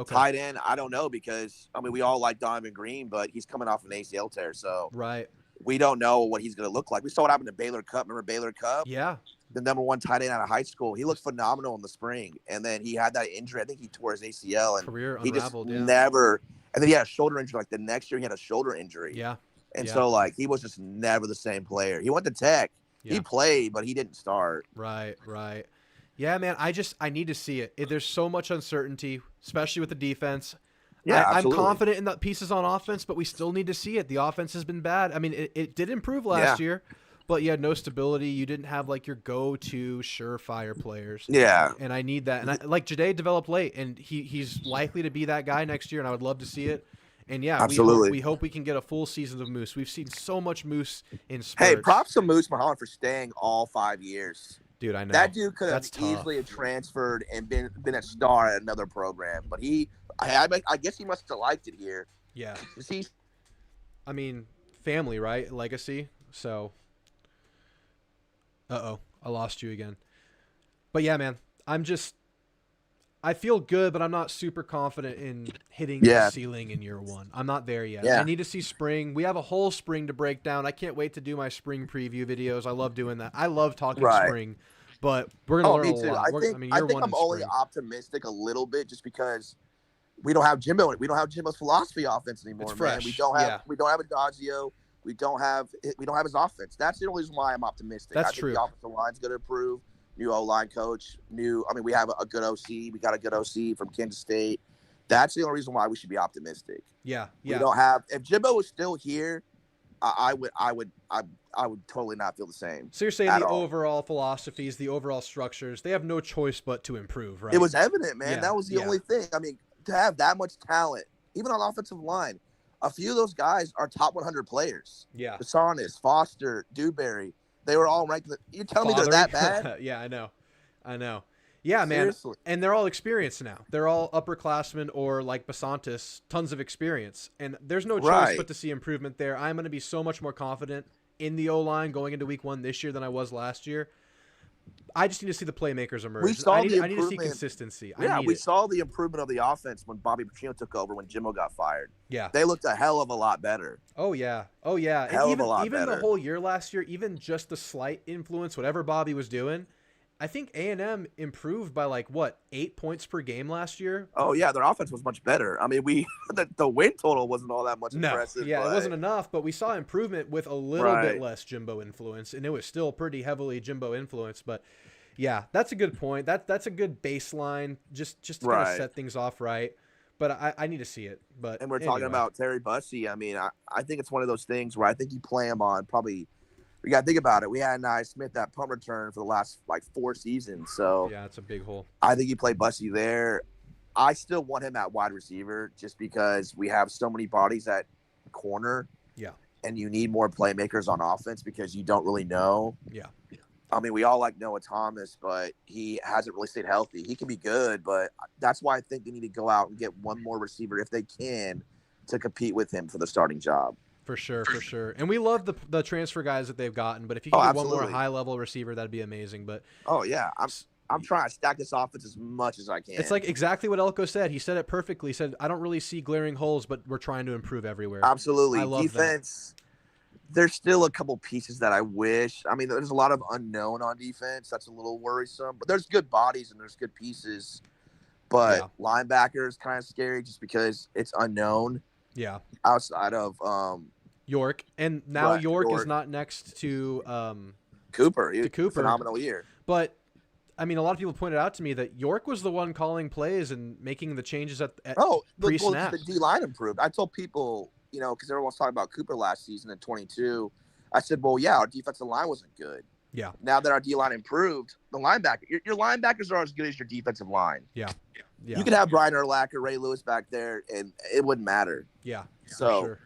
Tight end, I don't know, because, we all like Donovan Green, but he's coming off an ACL tear, so. Right. We don't know what he's going to look like. We saw what happened to Baylor Cup. Remember Baylor Cup? Yeah. The number 1 tight end out of high school. He looked phenomenal in the spring. And then he had that injury. I think he tore his ACL. And career he unraveled, just never – and then he had a shoulder injury. Like the next year, he had a shoulder injury. Yeah. And so, he was just never the same player. He went to Tech. Yeah. He played, but he didn't start. Right. Yeah, man, I need to see it. There's so much uncertainty, especially with the defense. Yeah, I'm confident in the pieces on offense, but we still need to see it. The offense has been bad. I mean, it did improve last year, but you had no stability. You didn't have like your go-to surefire players. Yeah. And I need that. And Jahdae developed late, and he's likely to be that guy next year, and I would love to see it. And yeah, absolutely. We hope we can get a full season of Moose. We've seen so much Moose in spurts. Hey, props to Moose Muhammad for staying all 5 years. Dude, I know. That dude could have easily transferred and been a star at another program, but I guess he must have liked it here. Yeah. I mean, family, right? Legacy. So, I lost you again. But yeah, man, I feel good, but I'm not super confident in hitting the ceiling in year 1. I'm not there yet. Yeah. I need to see spring. We have a whole spring to break down. I can't wait to do my spring preview videos. I love doing that. I love talking spring, but we're going to learn a lot. I think I'm only optimistic a little bit just because we don't have Jimbo. We don't have Jimbo's philosophy offense anymore, man. We don't have Adagio. We don't have his offense. That's the only reason why I'm optimistic. That's I think true. the offensive line's going to improve. New O-line coach. We have a good OC. We got a good OC from Kansas State. That's the only reason why we should be optimistic. Yeah. We don't have. If Jimbo was still here, I would totally not feel the same. So you're saying at the all. overall philosophies, the overall structures, they have no choice but to improve, right? It was evident, man. Yeah, That was the only thing. I mean, to have that much talent, even on offensive line, a few of those guys are top 100 players. Yeah. Basanis, Foster, Dewberry, they were all ranked. You tell me they're that bad? Yeah, I know. Yeah, man. Seriously. And they're all experienced now. They're all upperclassmen or like Basantis, tons of experience. And there's no choice Right. but to see improvement there. I'm going to be so much more confident in the O-line going into week 1 this year than I was last year. I just need to see the playmakers emerge. We saw I need the to see improvement. consistency. Yeah, we it. saw the improvement of the offense when Bobby Petrino took over when Jimbo got fired. Yeah. They looked a hell of a lot better. Oh yeah. Hell of a lot even the better. whole year last year, even just the slight influence, whatever Bobby was doing, I think A&M improved by 8 points per game last year. Oh yeah, their offense was much better. I mean, the win total wasn't all that much impressive. Yeah, but it wasn't enough, but we saw improvement with a little bit Right. less Jimbo influence, and it was still pretty heavily Jimbo influence. But yeah, that's a good point. That's a good baseline, just to kind of Right. set things off right. But I need to see it. But And we're talking anyway. about Terry Bussey. I mean, I think it's one of those things where I think you play him on probably. We got to think about it. We had Nye Smith that punt return for the last 4 seasons, so Yeah, it's a big hole. I think you play Bussey there. I still want him at wide receiver just because we have so many bodies at corner. Yeah. And you need more playmakers on offense because you don't really know. Yeah. I mean, we all like Noah Thomas, but he hasn't really stayed healthy. He can be good, but that's why I think they need to go out and get one more receiver if they can to compete with him for the starting job. For sure. And we love the transfer guys that they've gotten, but if you can get one more absolutely. high-level receiver, that'd be amazing. But Oh yeah, I'm trying to stack this offense as much as I can. it's like exactly what Elko said. He said it perfectly. He said, I don't really see glaring holes, but we're trying to improve everywhere. Absolutely. I love Defense, there's still a couple pieces that I wish. I mean, there's a lot of unknown on defense. That's a little worrisome. But there's good bodies and there's good pieces. But Yeah. linebacker is kind of scary just because it's unknown Yeah. outside of York. And now Right, York is York. not next to Cooper. He To Cooper. Phenomenal year. but I mean, a lot of people pointed out to me that York was the one calling plays and making the changes at Oh, pre-snap. the D-line improved. I told people, because everyone's talking about Cooper last season in 22. I said, well, yeah, our defensive line wasn't good. Yeah. Now that our D-line improved, the linebacker, your linebackers are as good as your defensive line. Yeah. You could have Brian Urlacher, Ray Lewis back there, and it wouldn't matter. Yeah. So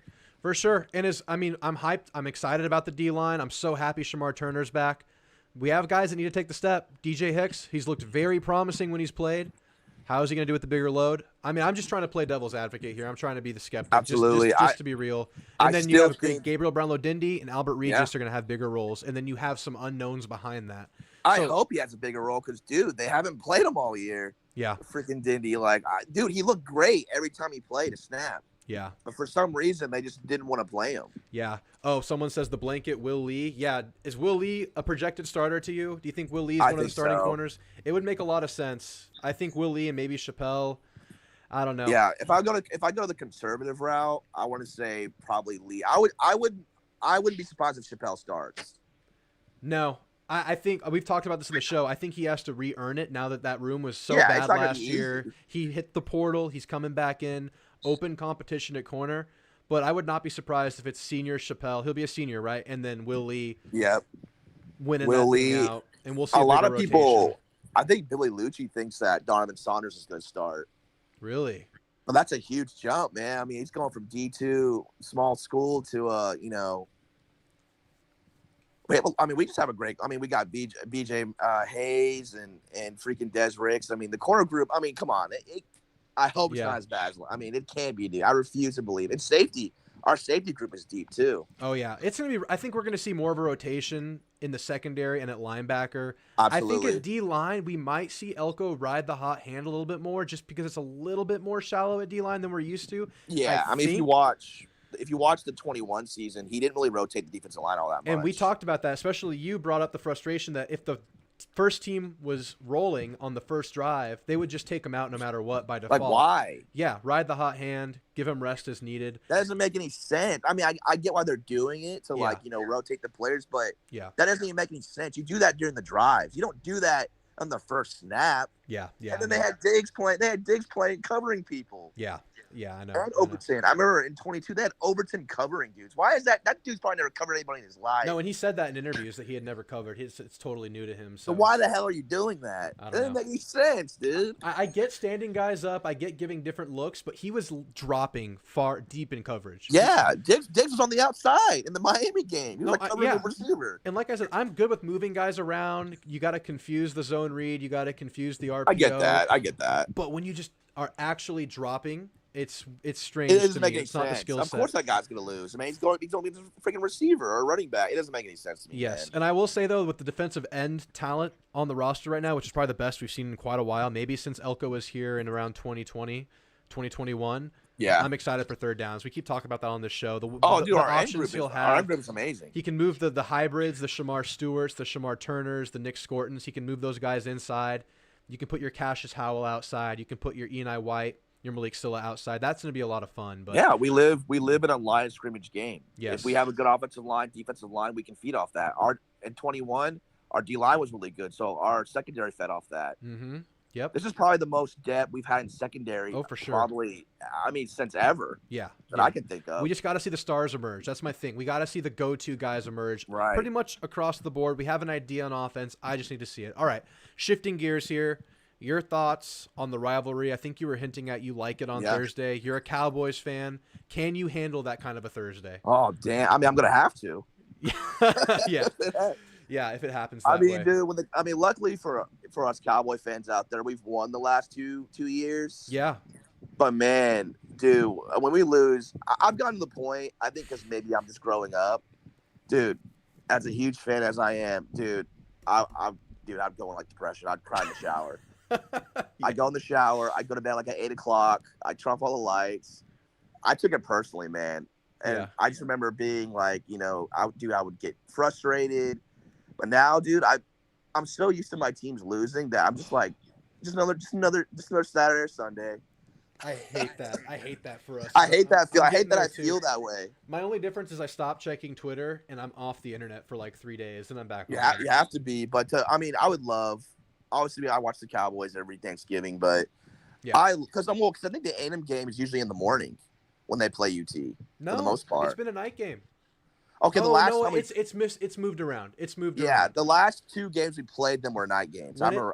For sure. And I'm hyped. I'm excited about the D-line. I'm so happy Shamar Turner's back. We have guys that need to take the step. DJ Hicks, he's looked very promising when he's played. How is he going to do with the bigger load? I mean, I'm just trying to play devil's advocate here. I'm trying to be the skeptic. Absolutely. Just to be real. And I then you still have think- Gabriel Brownlow-Dindy and Albert Regis Yeah. are going to have bigger roles. And then you have some unknowns behind that. I So- hope he has a bigger role because, dude, they haven't played him all year. Yeah. Freaking Dindy. Dude, he looked great every time he played a snap. Yeah. But for some reason, they just didn't want to play him. Yeah. Oh, someone says the blanket Will Lee. Yeah. Is Will Lee a projected starter to you? Do you think Will Lee is I one of the think starting so. corners? It would make a lot of sense. I think Will Lee and maybe Chappelle. I don't know. Yeah, if I go to the conservative route, I want to say probably Lee. I wouldn't be surprised if Chappelle starts. No. I think we've talked about this in the show. I think he has to re-earn it now that room was so Yeah, bad it's not gonna last be year. easy. He hit the portal. He's coming back in. Open competition at corner. But I would not be surprised if it's senior Chappelle. He'll be a senior, right? And then Will Lee Yep. winning Will that thing Lee- out. And we'll see A lot bigger of people. rotation. I think Billy Lucci thinks that Donovan Saunders is going to start. Really? But that's a huge jump, man. I mean, he's going from D2 small school to we just have a great. I mean, we got BJ Hayes and freaking Des Ricks. I mean, the corner group. I mean, come on. I hope it's Yeah. not as bad. I mean, it can be, dude. I refuse to believe. And safety. Our safety group is deep too. Oh yeah, it's gonna be. I think we're gonna see more of a rotation in the secondary and at linebacker. Absolutely. I think at D line we might see Elko ride the hot hand a little bit more, just because it's a little bit more shallow at D line than we're used to. Yeah, I mean, think- if you watch the 21 season, he didn't really rotate the defensive line all that much. And we talked about that. Especially you brought up the frustration that if first team was rolling on the first drive, they would just take him out no matter what by default. Like, why? Yeah, ride the hot hand, give him rest as needed. That doesn't make any sense. I mean, I get why they're doing it to, Yeah. rotate the players, but Yeah, that doesn't even make any sense. You do that during the drives. You don't do that on the first snap. yeah. And then I they know. had Diggs playing. They had Diggs playing, covering people. Yeah, I know. And Overton. I remember in 22 they had Overton covering dudes. Why is that? That dude's probably never covered anybody in his life. No, and he said that in interviews that he had never covered. It's totally new to him. So why the hell are you doing that? I That don't doesn't know. make any sense, dude. I get standing guys up. I get giving different looks, but he was dropping far deep in coverage. Yeah, Diggs was on the outside in the Miami game. He was covering yeah. the receiver. And like I said, I'm good with moving guys around. You got to confuse the zone read. You got to confuse the RPO. I get that. But when you just are actually dropping, it's strange. It doesn't to make me. any It's not the sense. skill Of set. course, that guy's gonna lose. I mean, he's going to be a freaking receiver or a running back. It doesn't make any sense to me. Yes, man. and I will say though, with the defensive end talent on the roster right now, which is probably the best we've seen in quite a while, maybe since Elko was here in around 2020, 2021. Yeah. I'm excited for third downs. We keep talking about that on this show. The Our end options he'll group our end have. group is amazing. He can move the hybrids, the Shamar Stewarts, the Shamar Turners, the Nick Scortons. He can move those guys inside. You can put your Cassius Howell outside. You can put your Eni White, your Malik Silla outside. That's going to be a lot of fun. But Yeah, we live in a line scrimmage game. Yes. If we have a good offensive line, defensive line, we can feed off that. In 21, our D line was really good, so our secondary fed off that. Mm-hmm. Yep. This is probably the most depth we've had in secondary. Oh, for sure. Probably, since ever Yeah. that yeah. I can think of. We just got to see the stars emerge. That's my thing. We got to see the go-to guys emerge. Right. Pretty much across the board. We have an idea on offense. I just need to see it. All right. Shifting gears here. Your thoughts on the rivalry? I think you were hinting at you like it on Thursday. You're a Cowboys fan. Can you handle that kind of a Thursday? Oh, damn. I mean, I'm going to have to. Yeah. Yeah, if it happens that way. Dude, luckily for us Cowboy fans out there, we've won the last two years. Yeah. But man, dude, when we lose, I've gotten to the point, I think because maybe I'm just growing up, dude, as a huge fan as I am, dude, I'm going like depression. I'd cry in the shower. I go in the shower. I go to bed like at 8 o'clock. I turn off all the lights. I took it personally, man. And I just remember being like, I would get frustrated. But now, dude, I'm so used to my teams losing that I'm just like, just another Saturday or Sunday. I hate that. I hate that for us. I hate that feel. I'm I hate getting that I there, too. feel that way. My only difference is I stopped checking Twitter and I'm off the internet for like 3 days and I'm back. Yeah, you have to be. But I would love. Obviously, I watch the Cowboys every Thanksgiving, but because I think the A&M game is usually in the morning when they play UT. No, for the most part, it's been a night game. Okay, the last time it's moved around. It's moved around. Yeah, the last 2 games we played them were night games. I remember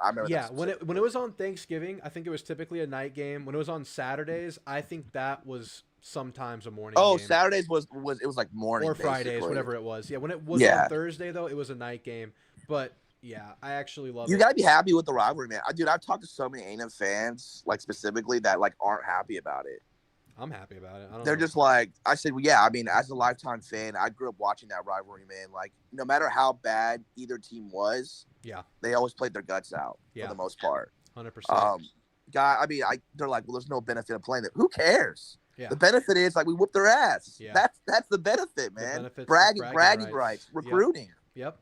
when it was on Thanksgiving, I think it was typically a night game. When it was on Saturdays, I think that was sometimes a morning game. Saturdays was like morning or Fridays, basically. whatever it was. Yeah, when it was on Thursday though, it was a night game. But yeah, I actually love it. You gotta be happy with the rivalry, man. Dude, I've talked to so many A&M fans, like specifically, that like aren't happy about it. I'm happy about it. They're just like, I said, well, yeah, I mean, as a lifetime fan, I grew up watching that rivalry, man. Like, no matter how bad either team was, they always played their guts out for the most part. 100%. They're like, well, there's no benefit of playing it. Who cares? Yeah. The benefit is like we whoop their ass. Yeah. That's the benefit, man. The Bragging rights, recruiting. Yep.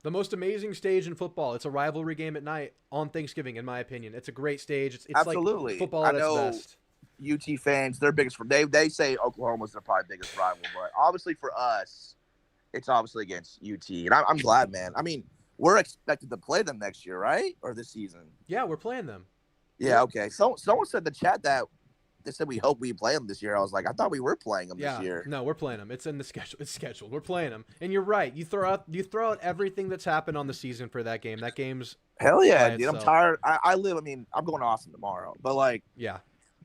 The most amazing stage in football. It's a rivalry game at night on Thanksgiving, in my opinion. It's a great stage. It's Absolutely. like football at its best. UT fans, their biggest they say Oklahoma's their probably biggest rival, but obviously for us, it's obviously against UT, and I'm glad, man. I mean, we're expected to play them next year, right, or this season? Yeah, we're playing them. Yeah, okay. So someone said in the chat that they said we hope we play them this year. I was like, I thought we were playing them this year. No, we're playing them. It's in the schedule. It's scheduled. We're playing them, and you're right. You throw out everything that's happened on the season for that game. That game's hell yeah, dude. Itself. I'm tired. I'm going to Austin tomorrow, but like,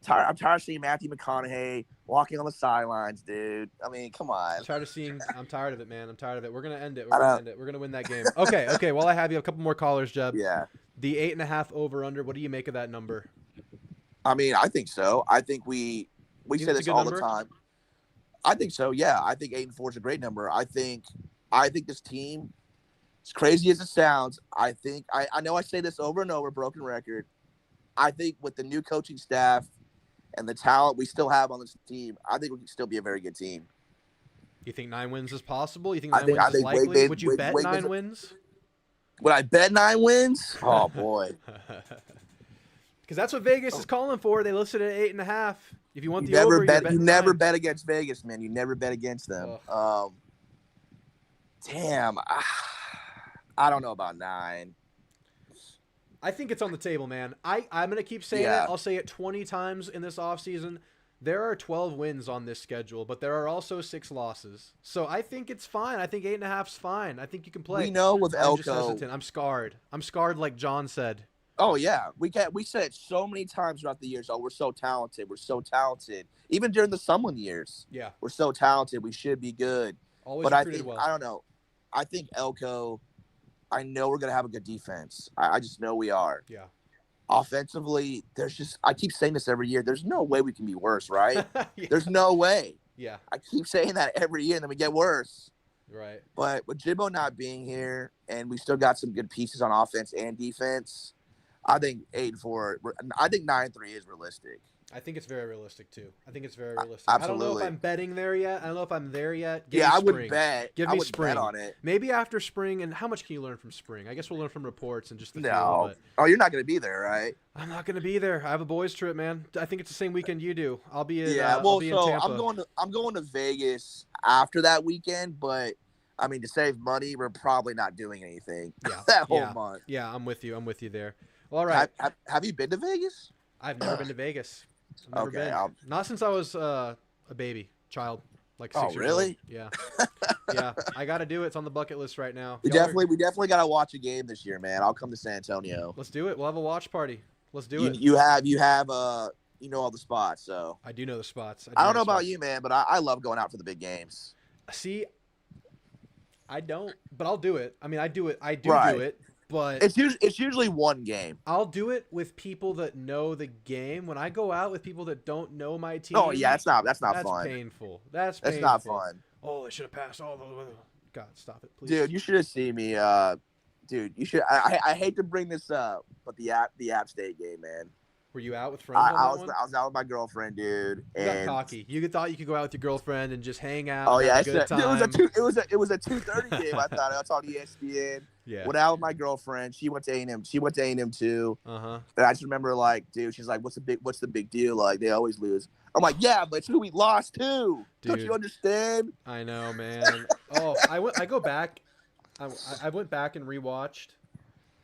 I'm tired of seeing Matthew McConaughey walking on the sidelines, dude. I mean, come on. I'm tired of it, man. I'm tired of it. We're gonna end it. We're gonna win that game. Okay. While I have you, a couple more callers, Jeb. Yeah. The 8.5 over/under. What do you make of that number? I mean, I think so. I think we say this all the time. I think so. Yeah, I think 8-4 is a great number. I think this team, as crazy as it sounds, I know I say this over and over, broken record. I think with the new coaching staff and the talent we still have on this team, I think we can still be a very good team. You think 9 wins is possible? You think 9 wins is likely? Would you bet 9 wins? Would I bet 9 wins? Oh boy. Because that's what Vegas is calling for. They listed it at 8.5. If you want You the never over, bet. you're You betting never 9. bet against Vegas, man. You never bet against them. Damn. I don't know about 9. I think it's on the table, man. I'm going to keep saying it. I'll say it 20 times in this offseason. There are 12 wins on this schedule, but there are also 6 losses. So I think it's fine. I think 8.5 is fine. I think you can play. We know with I'm just Elko. hesitant. I'm scarred. I'm scarred like John said. Oh yeah, we said it so many times throughout the years. Oh, we're so talented. We're so talented. Even during the Sumlin years, Yeah. we're so talented. We should be good. Always But I recruited think well. I don't know. I think Elko. I know we're gonna have a good defense. I just know we are. Yeah. Offensively, I keep saying this every year. There's no way we can be worse, right? Yeah. There's no way. Yeah. I keep saying that every year, and then we get worse. Right. But with Jimbo not being here, and we still got some good pieces on offense and defense, I think 8-4. I think 9-3 is realistic. I think it's very realistic too. I think it's very realistic. I don't know Absolutely. if I'm betting there yet. I don't know if I'm there yet. Give Yeah, me I would spring. bet. Give I me would spring bet on it. Maybe after spring. And how much can you learn from spring? I guess we'll learn from reports and just the feel. No. But Oh, you're not going to be there, right? I'm not gonna be there. I have a boys trip, man. I think it's the same weekend you do. I'll be in. Yeah. I'll be in So Tampa. I'm going to Vegas after that weekend, but I mean to save money, we're probably not doing anything Yeah. that whole Yeah. month. Yeah, I'm with you. I'm with you there. Well, all right. Have you been to Vegas? I've never been to Vegas. I've never Okay, been. Not since I was a baby, child, like 6 Oh, years really? old. Yeah. Yeah. I got to do it. It's on the bucket list right now. We Y'all are- definitely got to watch a game this year, man. I'll come to San Antonio. Let's do it. We'll have a watch party. Let's do it. You have you know all the spots, so I do know the spots. I don't know about you, man, but I love going out for the big games. See, I don't, but I'll do it. I mean, I do it. I do Right. do it, but It's usually one game. I'll do it with people that know the game. When I go out with people that don't know my team, Oh yeah, that's not that's fun. painful. That's That's painful. not fun, Oh, I should have passed all the. God, stop it, please. dude. You should have seen me, dude. You should. I hate to bring this up, but the App State game, man. Were you out with friends I on that was one? I was out with my girlfriend, dude, You got and cocky. You thought you could go out with your girlfriend and just hang out. oh and yeah, have a good dude, it was time. it was a 2:30 game. I thought I was on ESPN. Yeah. Went out with my girlfriend. She went to A&M. She went to A&M too. Uh-huh. And I just remember, like, dude, she's like, "What's the big deal? Like, they always lose." I'm like, "Yeah, but it's who we lost to. Don't Dude. you understand?" I know, man. Oh, I go back. I went back and rewatched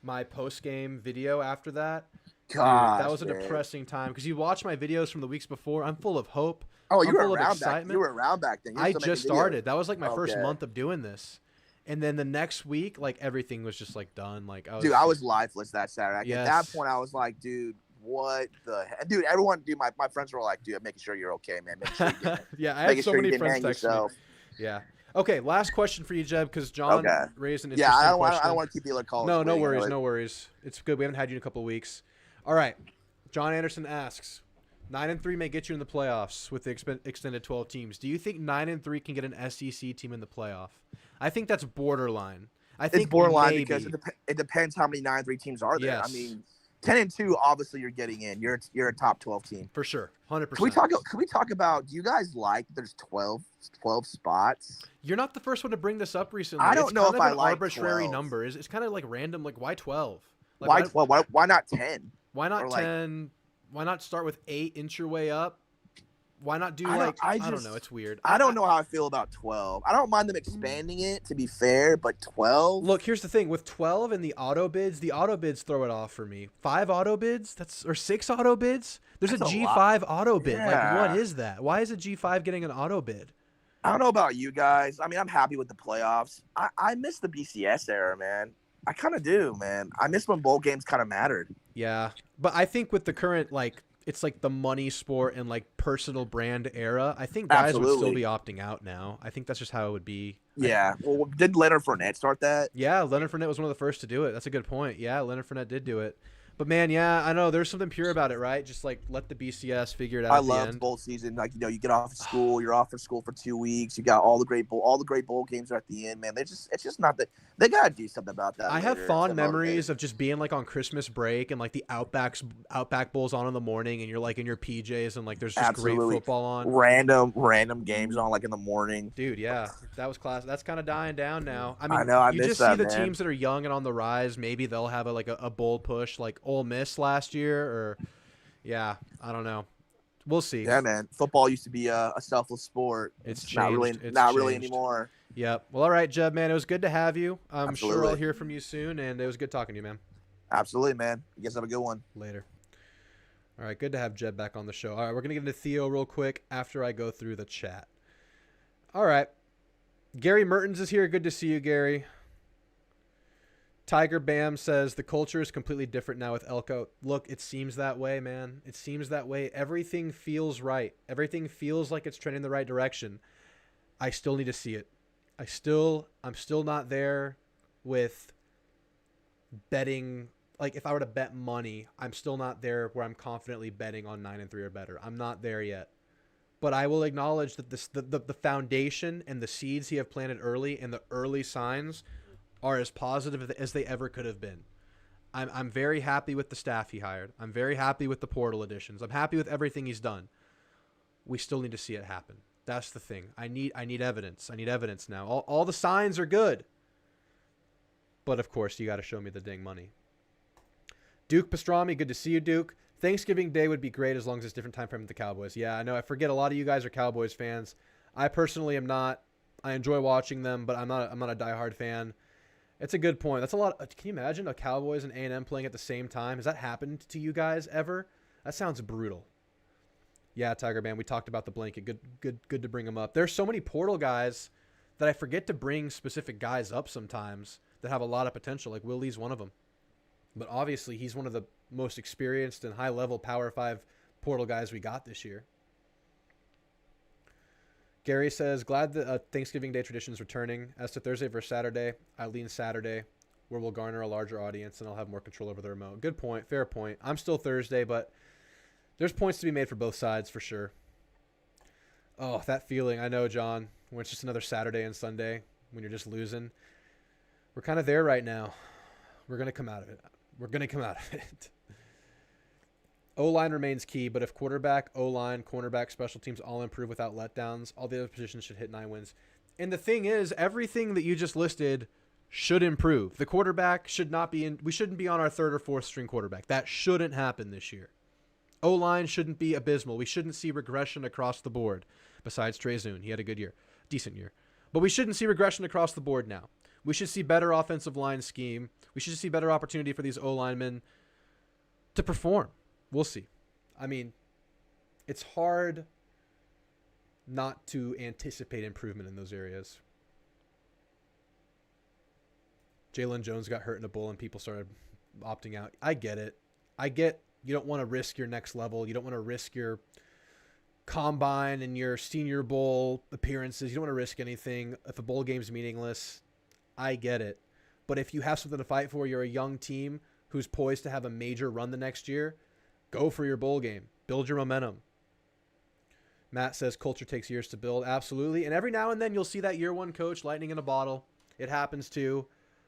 my post game video after that. Dude, God, that was a depressing time because you watch my videos from the weeks before. I'm full of hope. Oh, you I'm were full of around back. excitement. You were around back then. You were I still making just videos. started. That was like my first Okay. month of doing this, and then the next week, like everything was just like done. Like I was lifeless that Saturday. Yes. At that point, I was like, dude, what the heck? Dude, everyone, dude, my friends were like, dude, I'm making sure you're okay, man. Make sure you get, yeah, I had making so sure you many didn't friends hang text me. yourself. Yeah. Okay, last question for you, Jeb, because John Okay. raised an Yeah, interesting I question. don't want to keep the other calls. No, no waiting. worries, no worries. It's good. We haven't had you in a couple of weeks. All right. John Anderson asks, 9-3 may get you in the playoffs with the extended 12 teams. Do you think 9-3 can get an SEC team in the playoff? I think that's borderline. I think It's borderline maybe. because it depends how many 9-3 teams are there. Yes. I mean, 10-2, obviously you're getting in. You're a top 12 team. For sure, 100%. Can we talk about? Do you guys like? There's 12 spots. You're not the first one to bring this up recently. I don't it's know kind if of I an like arbitrary 12. number. It's kind of like random. Like why 12? Like, Why not 10? Why not or like- 10? Why not start with 8, inch your way up? Why not do I don't- like I I don't just- know? It's weird. I don't know how I feel about 12. I don't mind them expanding it, to be fair, but 12. Look, here's the thing with 12 and the auto bids throw it off for me. 5 auto bids, or 6 auto bids. There's That's a a G5 auto bid. Like Yeah. what is that? Why is a G5 getting an auto bid? I don't know about you guys. I mean, I'm happy with the playoffs. I miss the BCS era, man. I kind of do, man. I miss when bowl games kind of mattered. Yeah, but I think with the current like it's like the money sport and like personal brand era, I think guys would still Absolutely. be opting out now. I think that's just how it would be. Yeah. Well, did Leonard Fournette start that? Yeah, Leonard Fournette was one of the first to do it. That's a good point. Yeah, Leonard Fournette did do it. But man, yeah, I know there's something pure about it, right? Just like let the BCS figure it out I at the love end. bowl season. Like, you get off of school, you're off for school for 2 weeks. You got all the great bowl games are at the end, man. It's just not that they gotta do something about that. I have later fond to motivate. memories of just being like on Christmas break and like the Outback Bowls on in the morning, and you're like in your PJs and like there's just great Absolutely. football on. Random games on like in the morning. Dude, yeah, that was class. That's kind of dying down now. I mean, I know, I you miss just that, see the man. teams that are young and on the rise. Maybe they'll have a bold push like Ole Miss last year, or yeah, I don't know. We'll see. Yeah, man. Football used to be a selfless sport. It's not really changed. It's not really changed. anymore. Yep. Well, all right, Jeb, man, it was good to have you. I'm sure I'll Absolutely. hear from you soon, and it was good talking to you, man. Absolutely, man. You guys have a good one. Later. All right, good to have Jeb back on the show. All right, we're going to get into Theo real quick after I go through the chat. All right. Gary Mertens is here. Good to see you, Gary. Tiger Bam says the culture is completely different now with Elko. Look, it seems that way, man. It seems that way. Everything feels right. Everything feels like it's trending in the right direction. I still need to see it. I'm still not there with betting. Like if I were to bet money, I'm still not there where I'm confidently betting on 9-3 or better. I'm not there yet. But I will acknowledge that the foundation and the seeds he have planted early and the early signs are as positive as they ever could have been. I'm very happy with the staff he hired. I'm very happy with the portal additions. I'm happy with everything he's done. We still need to see it happen. That's the thing. I need evidence. I need evidence now. All the signs are good. But of course, you got to show me the dang money. Duke Pastrami, good to see you, Duke. Thanksgiving Day would be great as long as it's different time frame with the Cowboys. Yeah, I know. I forget a lot of you guys are Cowboys fans. I personally am not. I enjoy watching them, but I'm not a diehard fan. It's a good point. That's a lot. Can you imagine a Cowboys and A&M playing at the same time? Has that happened to you guys ever? That sounds brutal. Yeah, Tiger Man, we talked about the blanket. Good to bring them up. There's so many portal guys that I forget to bring specific guys up sometimes that have a lot of potential. Like Will Lee's one of them. But obviously, he's one of the most experienced and high-level Power 5 portal guys we got this year. Gary says, glad that Thanksgiving Day tradition is returning. As to Thursday versus Saturday, I lean Saturday, where we'll garner a larger audience and I'll have more control over the remote. Good point. Fair point. I'm still Thursday, but there's points to be made for both sides for sure. Oh, that feeling. I know, John, when it's just another Saturday and Sunday, when you're just losing. We're kind of there right now. We're going to come out of it. We're going to come out of it. O-line remains key, but if quarterback, O-line, cornerback, special teams all improve without letdowns, all the other positions should hit 9 wins. And the thing is, everything that you just listed should improve. The quarterback should not be in. We shouldn't be on our third or fourth string quarterback. That shouldn't happen this year. O-line shouldn't be abysmal. We shouldn't see regression across the board. Besides Trey Zune, he had a good year, decent year. But we shouldn't see regression across the board now. We should see better offensive line scheme. We should see better opportunity for these O-linemen to perform. We'll see. I mean, it's hard not to anticipate improvement in those areas. Jalen Jones got hurt in a bowl and people started opting out. I get it. I get you don't want to risk your next level. You don't want to risk your combine and your senior bowl appearances. You don't want to risk anything. If a bowl game's meaningless, I get it. But if you have something to fight for, you're a young team who's poised to have a major run the next year, go for your bowl game. Build your momentum. Matt says culture takes years to build. Absolutely. And every now and then you'll see that year one coach lightning in a bottle. It happens too.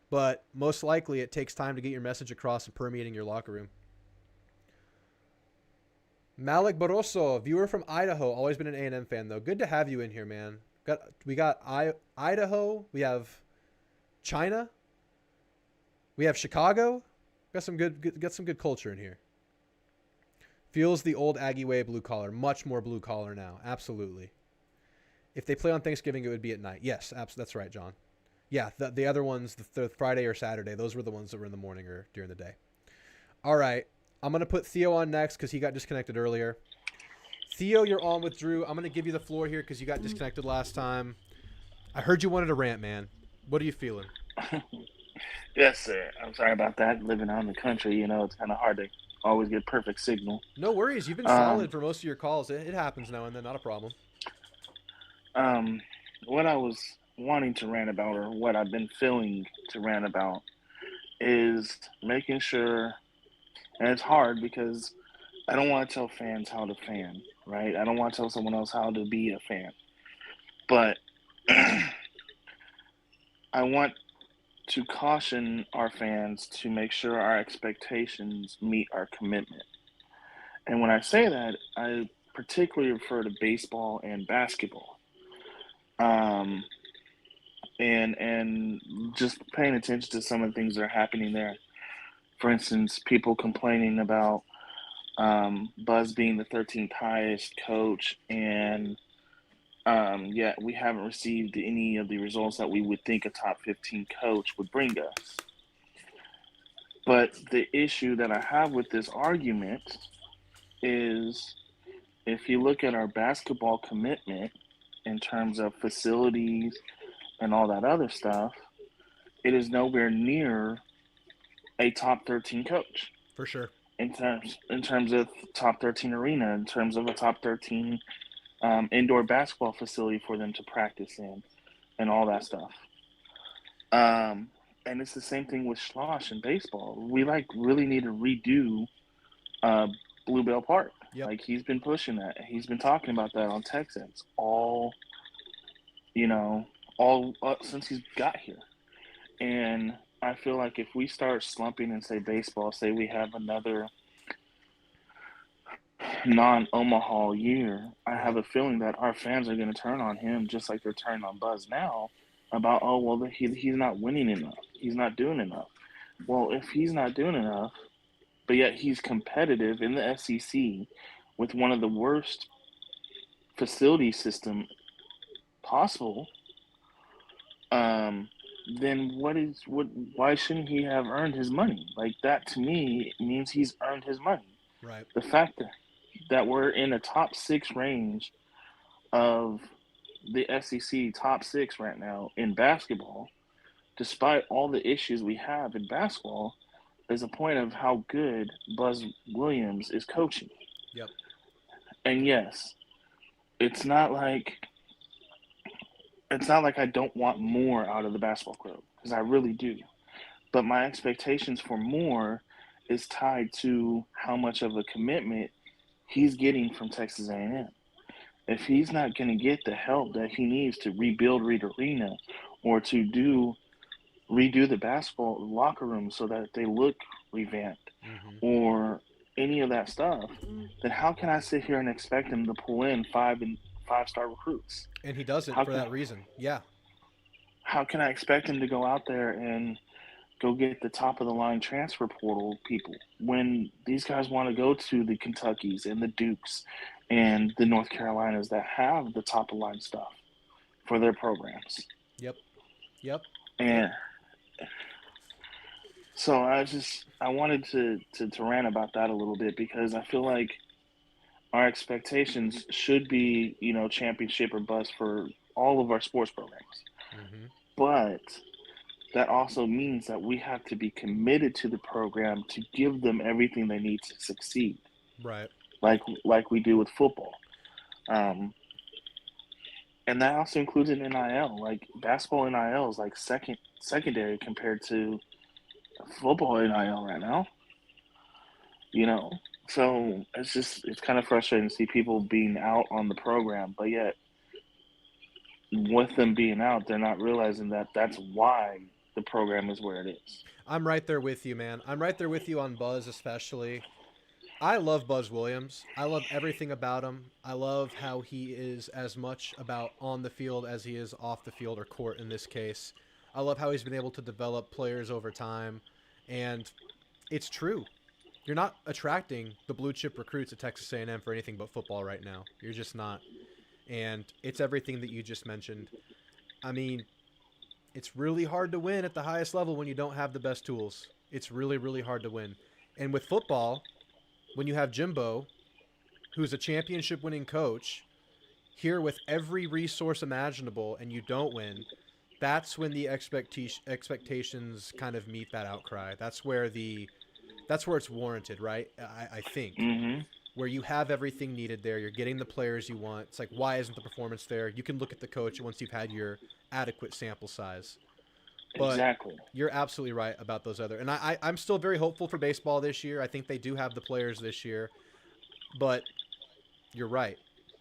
But most likely it takes time to get your message across and permeating your locker room. Malik Barroso, viewer from Idaho. Always been an A&M fan, though. Good to have you in here, man. We got Idaho. We have China. We have Chicago. Got some good culture in here. Feels the old Aggie way blue collar. Much more blue collar now. Absolutely. If they play on Thanksgiving, it would be at night. Yes, that's right, John. Yeah, the other ones, the Friday or Saturday, those were the ones that were in the morning or during the day. All right. I'm going to put Theo on next because he got disconnected earlier. Theo, you're on with Drew. I'm going to give you the floor here because you got disconnected last time. I heard you wanted to rant, man. What are you feeling? Yes, sir. I'm sorry about that. Living out in the country, it's kind of hard to always get perfect signal. No worries. You've been solid for most of your calls. It happens now and then. Not a problem. What I was wanting to rant about, or what I've been feeling to rant about, is making sure And it's hard because I don't want to tell fans how to fan, right? I don't want to tell someone else how to be a fan. But I want to caution our fans to make sure our expectations meet our commitment. And when I say that, I particularly refer to baseball and basketball. Um, and just paying attention to some of the things that are happening there. For instance, people complaining about Buzz being the 13th highest coach, and yet we haven't received any of the results that we would think a top 15 coach would bring us. But the issue that I have with this argument is if you look at our basketball commitment in terms of facilities and all that other stuff, it is nowhere near a top 13 coach For sure. in terms of top 13 arena, in terms of a top 13 indoor basketball facility for them to practice in, and all that stuff. And it's the same thing with Schloss in baseball. We really need to redo uh, Bluebell Park. Yep. Like he's been pushing that. He's been talking about that on Texans all since he's got here. And I feel like if we start slumping and say baseball, say we have another non-Omaha year, I have a feeling that our fans are going to turn on him just like they're turning on Buzz now about, oh, well, he's not winning enough. He's not doing enough. Well, if he's not doing enough, but yet he's competitive in the SEC with one of the worst facility system possible, then why shouldn't he have earned his money? Like that to me means he's earned his money. Right. The fact that we're in a top 6 range of the SEC top 6 right now in basketball, despite all the issues we have in basketball, is a point of how good Buzz Williams is coaching. Yep. And yes, it's not like I don't want more out of the basketball club, because I really do. But my expectations for more is tied to how much of a commitment he's getting from Texas A&M. If he's not going to get the help that he needs to rebuild Reed Arena or to redo the basketball locker room so that they look revamped or any of that stuff, then how can I sit here and expect him to pull in 5-star recruits? And he does it for that reason. Yeah. How can I expect him to go out there and go get the top of the line transfer portal people when these guys want to go to the Kentuckys and the Dukes and the North Carolinas that have the top of line stuff for their programs? Yep. And so I wanted to rant about that a little bit, because I feel like our expectations should be, championship or bust for all of our sports programs. But that also means that we have to be committed to the program to give them everything they need to succeed. Right. Like we do with football. And that also includes an NIL. Like basketball NIL is like secondary compared to football NIL right now. So it's kind of frustrating to see people being out on the program, but yet with them being out, they're not realizing that that's why the program is where it is. I'm right there with you, man. I'm right there with you on Buzz, especially. I love Buzz Williams. I love everything about him. I love how he is as much about on the field as he is off the field, or court in this case. I love how he's been able to develop players over time. And it's true. You're not attracting the blue chip recruits at Texas A&M for anything but football right now. You're just not. And it's everything that you just mentioned. I mean, it's really hard to win at the highest level when you don't have the best tools. It's really, really hard to win. And with football, when you have Jimbo, who's a championship-winning coach, here with every resource imaginable, and you don't win, that's when the expectations kind of meet that outcry. That's where it's warranted, right? I think. Where you have everything needed there. You're getting the players you want. It's like, why isn't the performance there? You can look at the coach once you've had your adequate sample size. But Exactly. you're absolutely right about those other. And I'm still very hopeful for baseball this year. I think they do have the players this year. But you're right.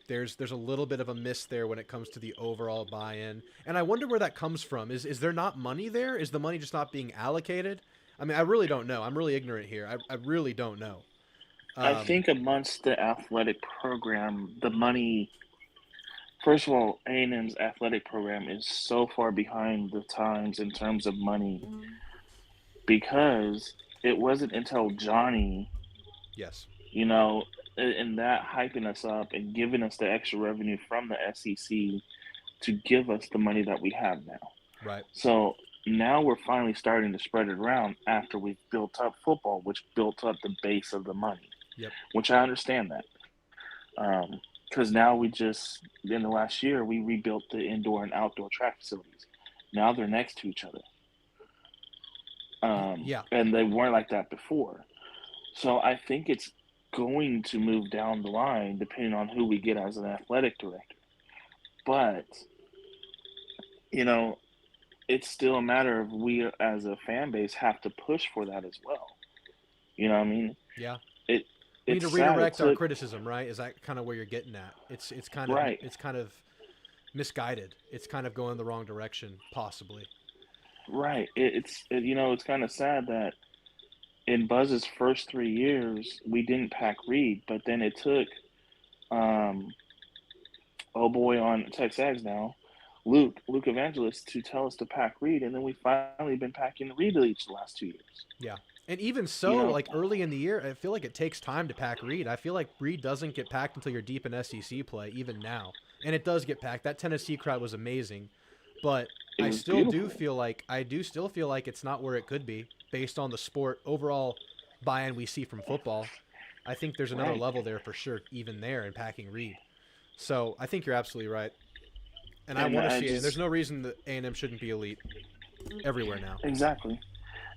There's a little bit of a miss there when it comes to the overall buy-in. And I wonder where that comes from. Is there not money there? Is the money just not being allocated? I mean, I really don't know. I'm really ignorant here. I really don't know. I think amongst the athletic program, the money. First of all, A&M's athletic program is so far behind the times in terms of money because it wasn't until Johnny, Yes. you know, and that hyping us up and giving us the extra revenue from the SEC to give us the money that we have now. Right. So now we're finally starting to spread it around after we've built up football, which built up the base of the money. Yep. Which I understand that. Because now we just, in the last year, we rebuilt the indoor and outdoor track facilities. Now they're next to each other. Yeah. And they weren't like that before. So I think it's going to move down the line depending on who we get as an athletic director. But, you know, it's still a matter of we as a fan base have to push for that as well. You know what I mean? Yeah. We need to redirect our criticism, right? Is that kind of where you're getting at? It's kind of right. It's kind of misguided. It's kind of going the wrong direction, possibly. Right. It's kind of sad that in Buzz's first 3 years we didn't pack Reed, but then it took, oh boy, on TexAgs now, Luke Evangelist to tell us to pack Reed, and then we finally been packing Reed each the last 2 years. Yeah. And even so, like early in the year, I feel like it takes time to pack Reed. I feel like Reed doesn't get packed until you're deep in SEC play, even now. And it does get packed. That Tennessee crowd was amazing. But I still do feel like it's not where it could be based on the sport overall buy-in we see from football. I think there's another level there for sure, even there in packing Reed. So I think you're absolutely right. And I want to see it. And there's no reason that A&M shouldn't be elite everywhere now. Exactly.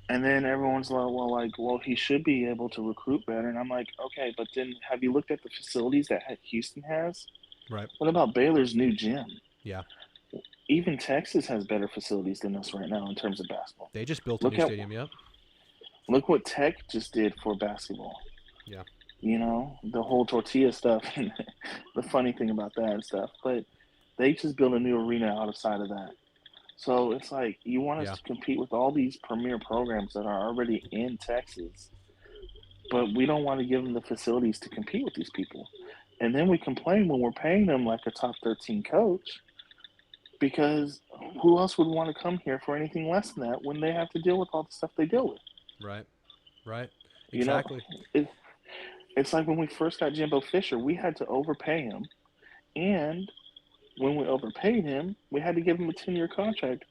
And then everyone's like, well, he should be able to recruit better. And I'm like, okay, but then have you looked at the facilities that Houston has? Right. What about Baylor's new gym? Yeah. Even Texas has better facilities than us right now in terms of basketball. They just built a new stadium, yep. Look what Tech just did for basketball. Yeah. You know, the whole tortilla stuff and the funny thing about that and stuff. But they just built a new arena outside of that. So it's like you want us to compete with all these premier programs that are already in Texas, but we don't want to give them the facilities to compete with these people. And then we complain when we're paying them like a top 13 coach because who else would want to come here for anything less than that when they have to deal with all the stuff they deal with? Right. Exactly. You know, it's like when we first got Jimbo Fisher, we had to overpay him, and when we overpaid him, we had to give him a 10-year contract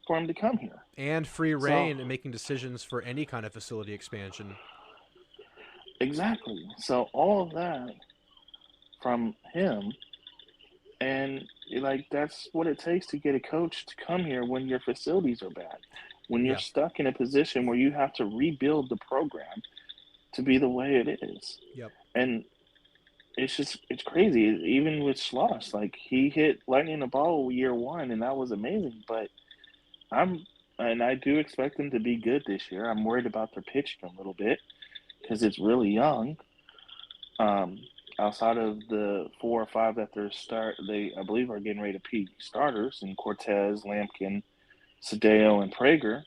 for him to come here. And free reign in making decisions for any kind of facility expansion. Exactly. So all of that from him, and like that's what it takes to get a coach to come here when your facilities are bad. When you're stuck in a position where you have to rebuild the program to be the way it is. Yep. And it's crazy. Even with Schloss, like he hit lightning in a bottle year one, and that was amazing. But I do expect them to be good this year. I'm worried about their pitching a little bit because it's really young. Outside of the 4 or 5 that they I believe are getting ready to be starters, in Cortez, Lampkin, Sadeo, and Prager.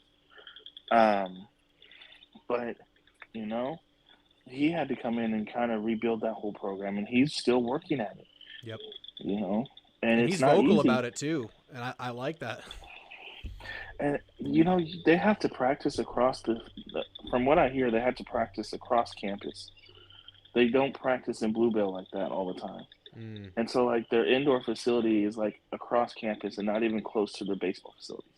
But you know, he had to come in and kind of rebuild that whole program, and he's still working at it. Yep. You know, and it's he's not vocal easy. about it too, and I like that. And you know, they have to practice across from what I hear, they have to practice across campus. They don't practice in Bluebell like that all the time. And so like their indoor facility is like across campus and not even close to the baseball facilities.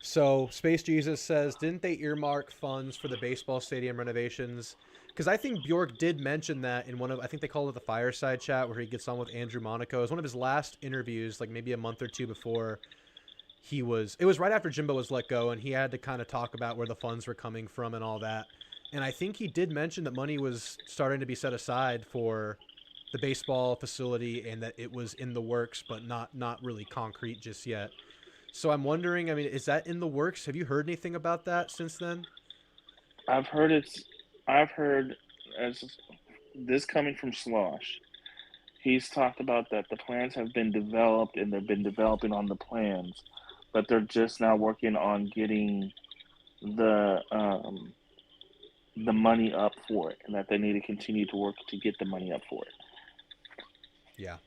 So Space Jesus says, didn't they earmark funds for the baseball stadium renovations? Because I think Bjork did mention that in I think they call it the fireside chat where he gets on with Andrew Monaco. It was one of his last interviews, like maybe a month or two before it was right after Jimbo was let go, and he had to kind of talk about where the funds were coming from and all that. And I think he did mention that money was starting to be set aside for the baseball facility and that it was in the works, but not really concrete just yet. So I'm wondering, I mean, is that in the works? Have you heard anything about that since then? I've heard it's. I've heard as this coming from Slosh. He's talked about that the plans have been developed and they've been developing on the plans, but they're just now working on getting the um, the money up for it, and that they need to continue to work to get the money up for it. Yeah.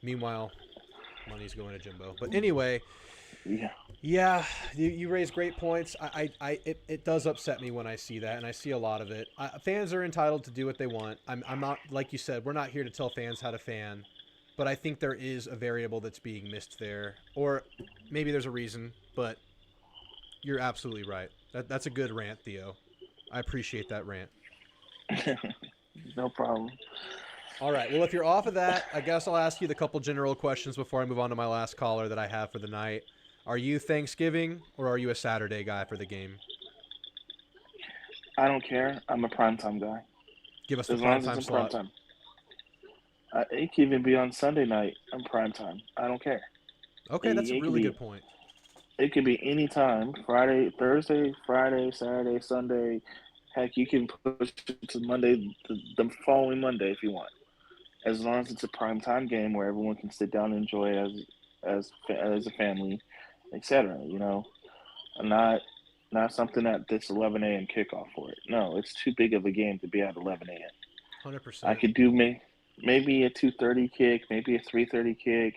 Meanwhile, money's going to Jimbo. But anyway, Yeah. yeah, you raise great points. It does upset me when I see that, and I see a lot of it. Fans are entitled to do what they want. I'm not, like you said, we're not here to tell fans how to fan, but I think there is a variable that's being missed there, or maybe there's a reason. But you're absolutely right. That's a good rant, Theo. I appreciate that rant. No problem. All right. Well, if you're off of that, I guess I'll ask you the couple general questions before I move on to my last caller that I have for the night. Are you Thanksgiving or are you a Saturday guy for the game? I don't care. I'm a primetime guy. Give us the As long as primetime it's in slot. primetime. It can even be on Sunday night. I'm primetime. I don't care. Okay, that's a It could really be- good point. It could be any time. Friday, Thursday, Friday, Saturday, Sunday. Heck, you can push it to Monday, the following Monday if you want. As long as it's a primetime game where everyone can sit down and enjoy it as a family, etc. You know, not something at this 11 a.m. kickoff for it. No, it's too big of a game to be at 11 a.m. 100%. I could do maybe a 2:30 kick, maybe a 3:30 kick,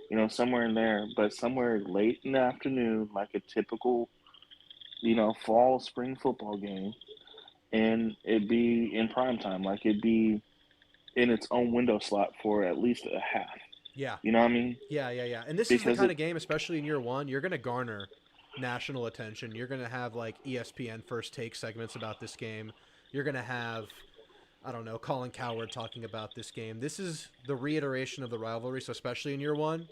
you know, somewhere in there, but somewhere late in the afternoon, like a typical, you know, fall spring football game, and it'd be in prime time, like it'd be in its own window slot for at least a half. Yeah. You know what I mean? Yeah. And this is the Because kind of game, especially in year one, you're going to garner national attention. You're going to have like ESPN first take segments about this game. You're going to have, I don't know, Colin Cowherd talking about this game. This is the reiteration of the rivalry, so especially in year one.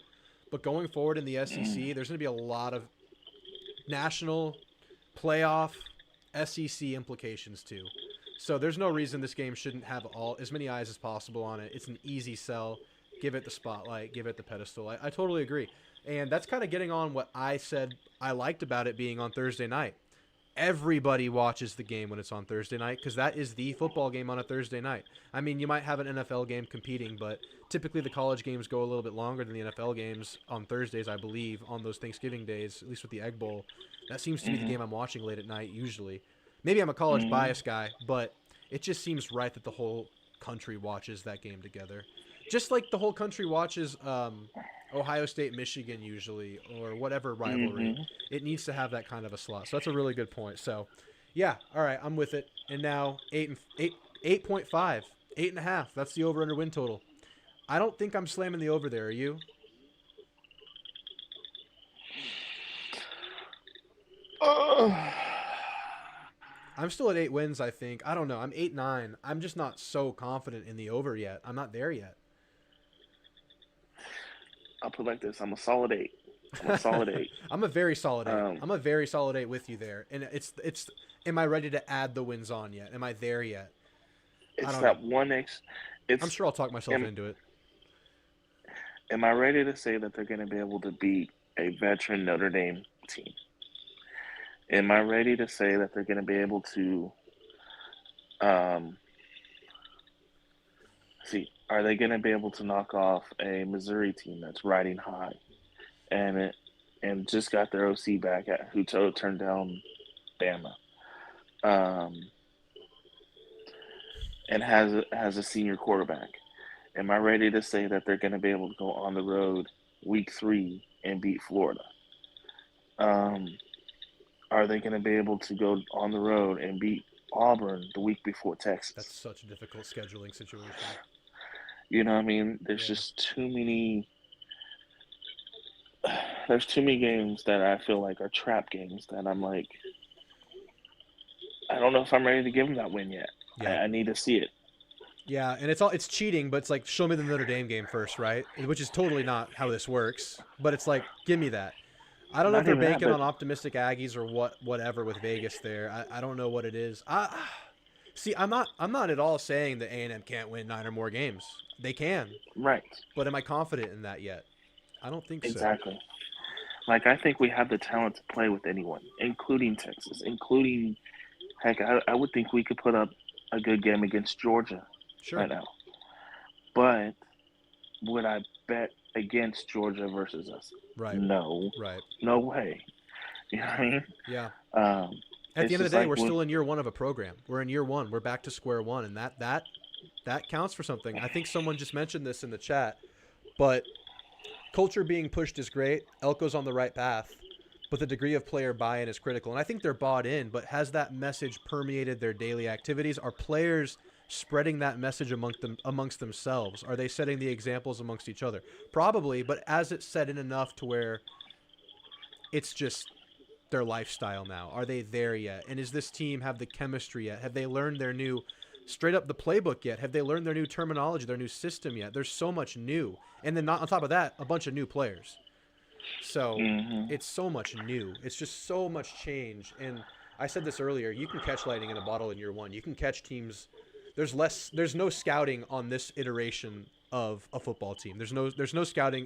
But going forward in the SEC, there's going to be a lot of national playoff SEC implications too. So there's no reason this game shouldn't have as many eyes as possible on it. It's an easy sell. Give it the spotlight. Give it the pedestal. I totally agree. And that's kind of getting on what I said I liked about it being on Thursday night. Everybody watches the game when it's on Thursday night because that is the football game on a Thursday night. I mean, you might have an NFL game competing, but typically the college games go a little bit longer than the NFL games on Thursdays, I believe, on those Thanksgiving days, at least with the Egg Bowl. That seems to be the game I'm watching late at night usually. Maybe I'm a college bias guy, but it just seems right that the whole country watches that game together. Just like the whole country watches Ohio State, Michigan usually, or whatever rivalry. It needs to have that kind of a slot. So that's a really good point. So, yeah, all right, I'm with it. And now 8.5, 8.5. That's the over/under win total. I don't think I'm slamming the over there. Are you? I'm still at 8 wins, I think. I don't know. I'm 8-9. I'm just not so confident in the over yet. I'm not there yet. I'll put it like this. I'm a solid 8. I'm a solid 8. I'm a very solid 8. I'm a very solid 8 with you there. And it's. Am I ready to add the wins on yet? Am I there yet? It's don't that one I'm sure I'll talk myself into it. Am I ready to say that they're going to be able to beat a veteran Notre Dame team? Am I ready to say that they're going to be able to are they going to be able to knock off a Missouri team that's riding high and just got their OC back who turned down Bama, and has a senior quarterback? Am I ready to say that they're going to be able to go on the road week 3 and beat Florida? Are they going to be able to go on the road and beat Auburn the week before Texas? That's such a difficult scheduling situation. You know what I mean? There's just too many. There's too many games that I feel like are trap games that I'm like, I don't know if I'm ready to give them that win yet. Yeah. I need to see it. Yeah, and it's cheating, but it's like, show me the Notre Dame game first, right? Which is totally not how this works. But it's like, give me that. I don't know if they're banking on optimistic Aggies or whatever with Vegas there. I don't know what it is. See, I'm not at all saying that A&M can't win 9 or more games. They can. Right. But am I confident in that yet? I don't think so. Exactly. Like, I think we have the talent to play with anyone, including Texas, including, heck, I would think we could put up a good game against Georgia Sure. right now. But would I bet against Georgia versus us? Right. No. Right. No way. You know what I mean? Yeah. Um, At it's the end of the just day, like we're when- still in year one of a program. We're in year one. We're back to square one, and that counts for something. I think someone just mentioned this in the chat, but culture being pushed is great. Elko's on the right path, but the degree of player buy-in is critical. And I think they're bought in, but has that message permeated their daily activities? Are players spreading that message amongst themselves? Are they setting the examples amongst each other? Probably, but as it's set in enough to where it's just their lifestyle now? Are they there yet? And does this team have the chemistry yet? Have they learned their new straight up the playbook yet? Have they learned their new terminology, their new system yet? There's so much new. And then not on top of that, a bunch of new players. So it's so much new. It's just so much change. And I said this earlier, you can catch lightning in a bottle in year one. You can catch teams. There's no scouting on this iteration of a football team. There's no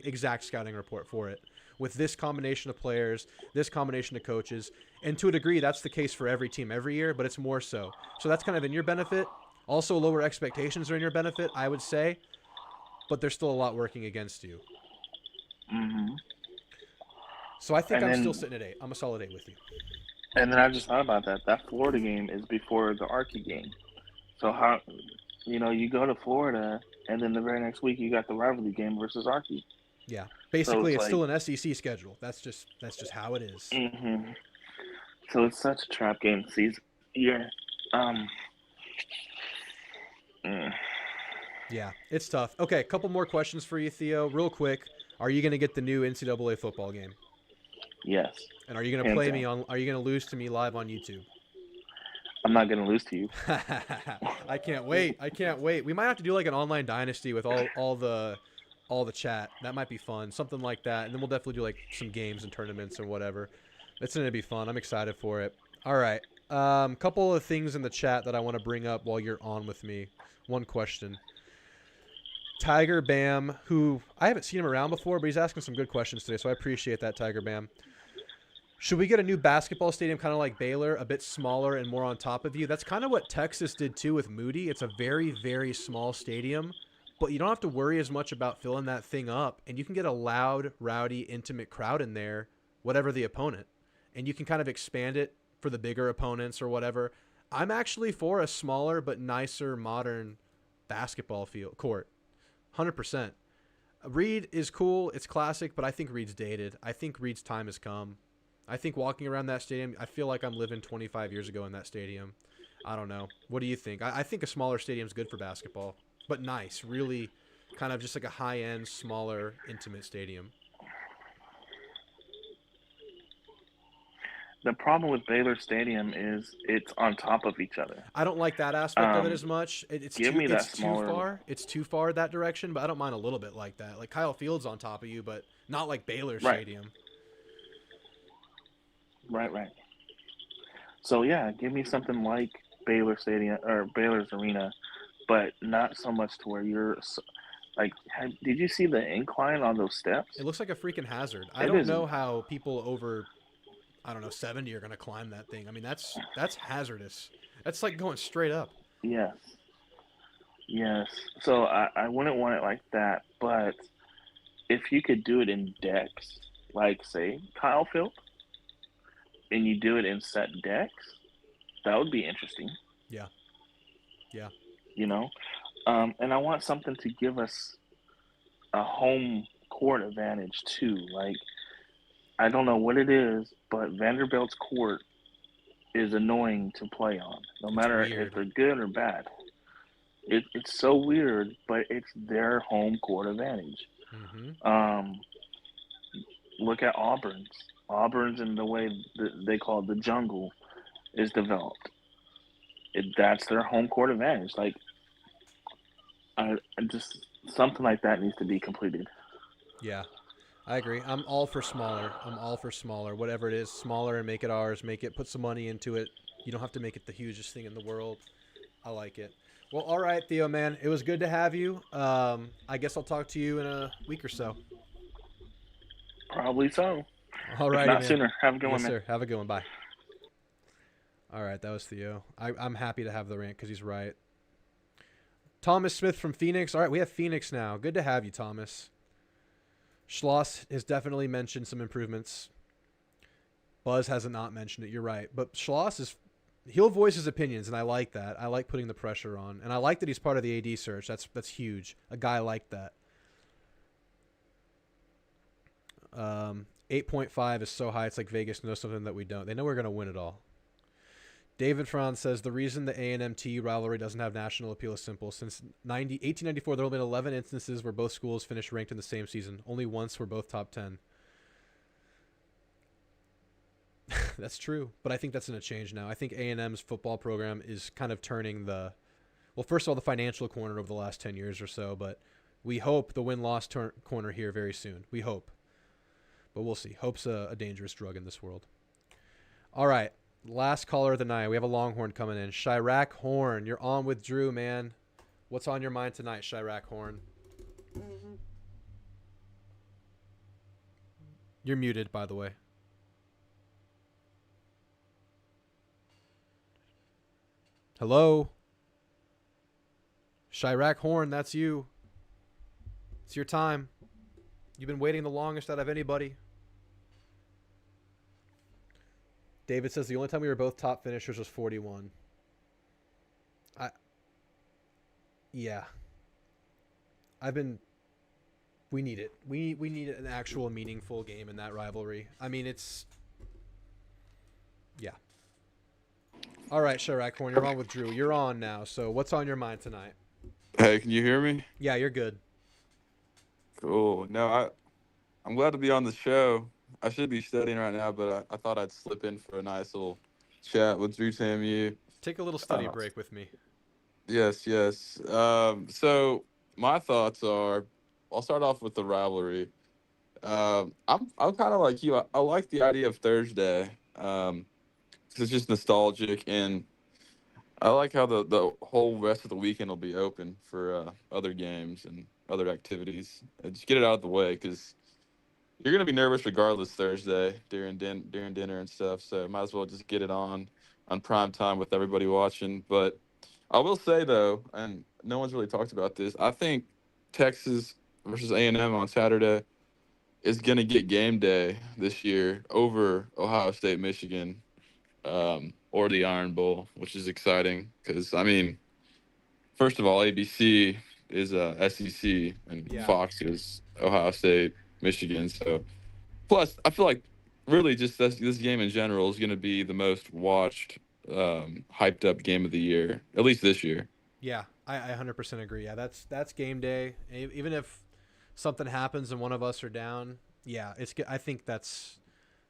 exact scouting report for it. With this combination of players, this combination of coaches, and to a degree, that's the case for every team every year, but it's more so. So that's kind of in your benefit. Also, lower expectations are in your benefit, I would say, but there's still a lot working against you. Mhm. So I think And I'm then- still sitting at 8. I'm a solid 8 with you. And then I just thought about that. That Florida game is before the Archie game. So how, you go to Florida, and then the very next week you got the rivalry game versus Archie. Yeah, basically, it's it's still an SEC schedule. That's just how it is. So it's such a trap game season. Yeah. Yeah, it's tough. Okay, a couple more questions for you, Theo, real quick. Are you going to get the new NCAA football game? Yes. And are you going to Hands play down. me on? Are you going to lose to me live on YouTube? I'm not gonna lose to you. I can't wait. I can't wait. We might have to do like an online dynasty with all the chat. That might be fun. Something like that. And then we'll definitely do like some games and tournaments and whatever. It's going to be fun. I'm excited for it. All right. Couple of things in the chat that I want to bring up while you're on with me. One question. Tiger Bam, who I haven't seen him around before, but he's asking some good questions today, so I appreciate that, Tiger Bam. Should we get a new basketball stadium kind of like Baylor, a bit smaller and more on top of you? That's kind of what Texas did too with Moody. It's a very, very small stadium, but you don't have to worry as much about filling that thing up, and you can get a loud, rowdy, intimate crowd in there, whatever the opponent, and you can kind of expand it for the bigger opponents or whatever. I'm actually for a smaller but nicer, modern basketball field court, 100%. Reed is cool, it's classic, but I think Reed's dated. I think Reed's time has come. I think walking around that stadium, I feel like I'm living 25 years ago in that stadium. I don't know. What do you think? I think a smaller stadium is good for basketball, but nice, really kind of just like a high-end, smaller, intimate stadium. The problem with Baylor Stadium is it's on top of each other. I don't like that aspect of it as much. It's give too, me that it's smaller- too far. It's too far that direction, but I don't mind a little bit like that. Like Kyle Field's on top of you, but not like Baylor Right. Stadium. Right. So yeah, give me something like Baylor Stadium or Baylor's Arena, but not so much to where you're like. Did you see the incline on those steps? It looks like a freaking hazard. I It don't is. know how people over, 70 are going to climb that thing. I mean, that's hazardous. That's like going straight up. Yes. So I wouldn't want it like that, but if you could do it in decks, like say Kyle Field, and you do it in set decks, that would be interesting. Yeah. And I want something to give us a home court advantage too. Like, I don't know what it is, but Vanderbilt's court is annoying to play on, no matter weird. if they're good or bad. It's so weird, but it's their home court advantage. Mm-hmm. Look at Auburn's and the way they call it the jungle is developed. That's their home court advantage. Like, I just something like that needs to be completed. Yeah, I agree. I'm all for smaller. Whatever it is, smaller and make it ours. Put some money into it. You don't have to make it the hugest thing in the world. I like it. Well, all right, Theo, man. It was good to have you. I guess I'll talk to you in a week or so. Probably so. All If right, not man. sooner. Have a good Yes, one, man. sir. Have a good one. Bye. All right, that was Theo. I'm happy to have the rant because he's right. Thomas Smith from Phoenix. All right, we have Phoenix now. Good to have you, Thomas. Schloss has definitely mentioned some improvements. Buzz hasn't not mentioned it. You're right. But Schloss he'll voice his opinions, and I like that. I like putting the pressure on. And I like that he's part of the AD search. That's huge. A guy like that. 8.5 is so high, it's like Vegas knows something that we don't. They know we're going to win it all. David Franz says the reason the A&M-TU rivalry doesn't have national appeal is simple. Since 1894, there have been 11 instances where both schools finished ranked in the same season. Only once were both top 10. That's true, but I think that's going to change now. I think A&M's football program is kind of turning first of all, the financial corner over the last 10 years or so, but we hope the win-loss corner here very soon. We hope. But we'll see. Hope's a dangerous drug in this world. All right. Last caller of the night. We have a Longhorn coming in. Chirac Horn. You're on with Drew, man. What's on your mind tonight, Chirac Horn? You're muted, by the way. Hello? Chirac Horn, that's you. It's your time. You've been waiting the longest out of anybody. David says the only time we were both top finishers was 41. Yeah. We need it. We need an actual meaningful game in that rivalry. I mean, yeah. All right, Chirac Horn, you're on with Drew. You're on now. So what's on your mind tonight? Hey, can you hear me? Yeah, you're good. Cool. No, I'm glad to be on the show. I should be studying right now, but I thought I'd slip in for a nice little chat with Drew Tamu. Take a little study break with me. Yes. So my thoughts are, I'll start off with the rivalry. I'm kind of like you. I like the idea of Thursday. 'Cause it's just nostalgic, and I like how the whole rest of the weekend will be open for other games and other activities. Just get it out of the way, because you're gonna be nervous regardless Thursday during dinner and stuff. So might as well just get it on prime time with everybody watching. But I will say though, and no one's really talked about this, I think Texas versus A&M on Saturday is gonna get game day this year over Ohio State, Michigan, or the Iron Bowl, which is exciting because, I mean, first of all, ABC is SEC and Yeah. Fox is Ohio State, Michigan. So, plus, I feel like really just this game in general is going to be the most watched, hyped up game of the year, at least this year. Yeah, I 100% agree. Yeah, that's game day. Even if something happens and one of us are down, yeah, I think that's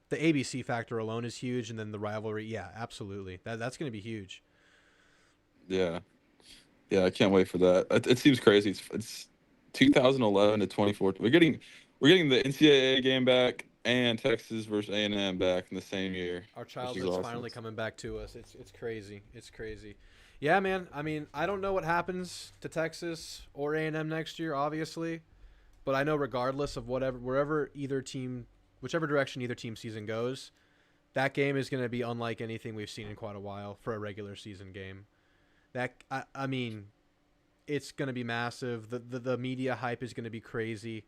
the ABC factor alone is huge, and then the rivalry. Yeah, absolutely. That's going to be huge. Yeah, I can't wait for that. It seems crazy. It's 2011 to 24. We're getting the NCAA game back and Texas versus A&M back in the same year. Our childhood's finally coming back to us. It's crazy. It's crazy. Yeah, man. I mean, I don't know what happens to Texas or A&M next year, obviously, but I know regardless of wherever whichever direction either team season goes, that game is going to be unlike anything we've seen in quite a while for a regular season game. I mean, it's going to be massive. The media hype is going to be crazy.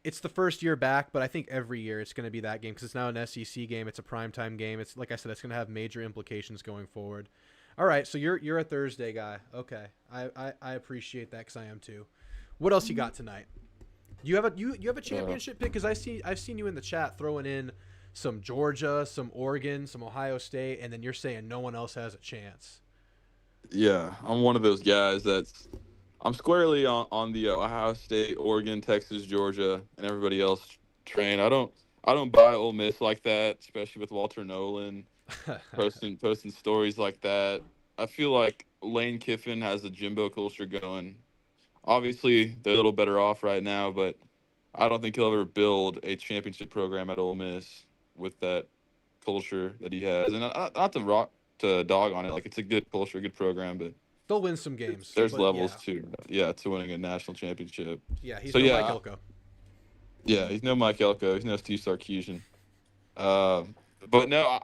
It's the first year back, but I think every year it's going to be that game because it's now an SEC game. It's a primetime game. It's like I said, it's going to have major implications going forward. All right, so you're a Thursday guy. Okay, I appreciate that because I am too. What else you got tonight? You have a championship pick because I've seen you in the chat throwing in some Georgia, some Oregon, some Ohio State, and then you're saying no one else has a chance. Yeah, I'm one of those guys I'm squarely on the Ohio State, Oregon, Texas, Georgia, and everybody else train. I don't buy Ole Miss like that, especially with Walter Nolan posting stories like that. I feel like Lane Kiffin has the Jimbo culture going. Obviously, they're a little better off right now, but I don't think he'll ever build a championship program at Ole Miss with that culture that he has. And not to dog on it, like it's a good culture, good program, but they'll win some games. There's levels to winning a national championship. Yeah, he's Mike Elko. Yeah, he's no Mike Elko. He's no Steve Sarkisian. But no,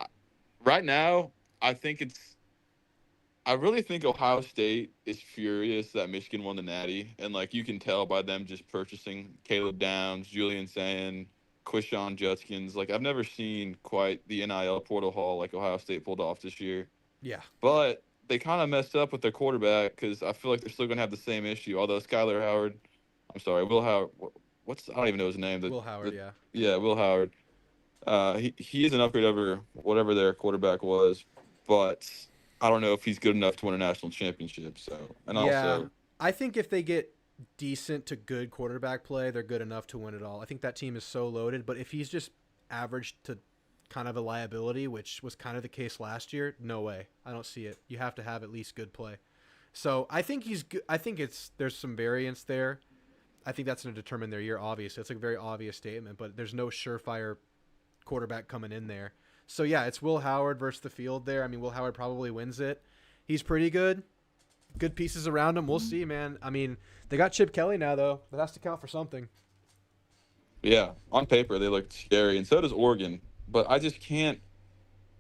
right now, I think it's. I really think Ohio State is furious that Michigan won the Natty, and like you can tell by them just purchasing Caleb Downs, Julian Sand, Quishon Judkins. Like I've never seen quite the NIL portal haul like Ohio State pulled off this year. Yeah. But they kind of messed up with their quarterback because I feel like they're still going to have the same issue. Although Skylar Howard, I'm sorry, Will Howard. What's I don't even know his name. Will Howard, yeah. Yeah, Will Howard. He is an upgrade over whatever their quarterback was, but I don't know if he's good enough to win a national championship. So, and Yeah. also, I think if they get decent to good quarterback play, they're good enough to win it all. I think that team is so loaded, but if he's just average to kind of a liability, which was kind of the case last year, no way. I don't see it. You have to have at least good play. So I think he's good. I think there's some variance there. I think that's going to determine their year, obviously. It's like a very obvious statement, but there's no surefire quarterback coming in there. So yeah, it's Will Howard versus the field there. I mean, Will Howard probably wins it. He's pretty good. Good pieces around him. We'll see, man. I mean, they got Chip Kelly now, though. That has to count for something. yeah, on paper they look scary, and so does Oregon. But I just can't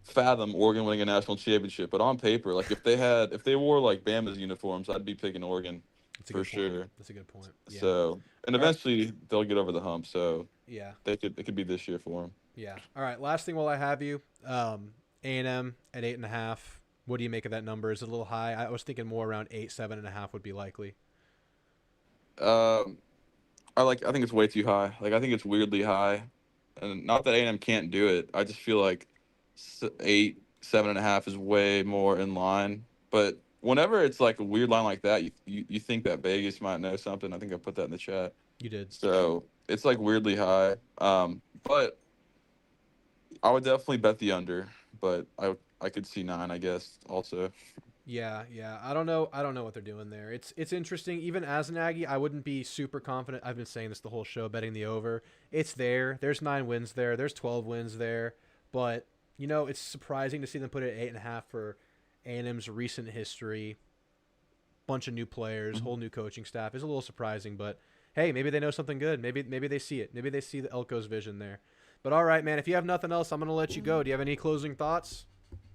fathom Oregon winning a national championship. But on paper, like if they wore like Bama's uniforms, I'd be picking Oregon That's a for good point. sure. That's a good point. Yeah. So, and All right. eventually they'll get over the hump. So Yeah. it could be this year for them. Yeah. All right. Last thing while I have you, A&M at 8.5. What do you make of that number? Is it a little high? I was thinking more around 8, 7.5 would be likely. Um, I think it's way too high. Like I think it's weirdly high, and not that A&M can't do it. I just feel like 8, 7.5 is way more in line. But whenever it's like a weird line like that, you think that Vegas might know something. I think I put that in the chat. You did. So it's like weirdly high. But I would definitely bet the under. But I could see 9, I guess, also. Yeah, yeah. I don't know what they're doing there. It's interesting. Even as an Aggie, I wouldn't be super confident. I've been saying this the whole show, betting the over. It's there. There's 9 wins there. There's 12 wins there. But it's surprising to see them put it at 8.5 for A&M's recent history. Bunch of new players, whole new coaching staff. Is a little surprising, but hey, maybe they know something good. Maybe they see it. Maybe they see the Elko's vision there. But all right, man. If you have nothing else, I'm gonna let you go. Do you have any closing thoughts?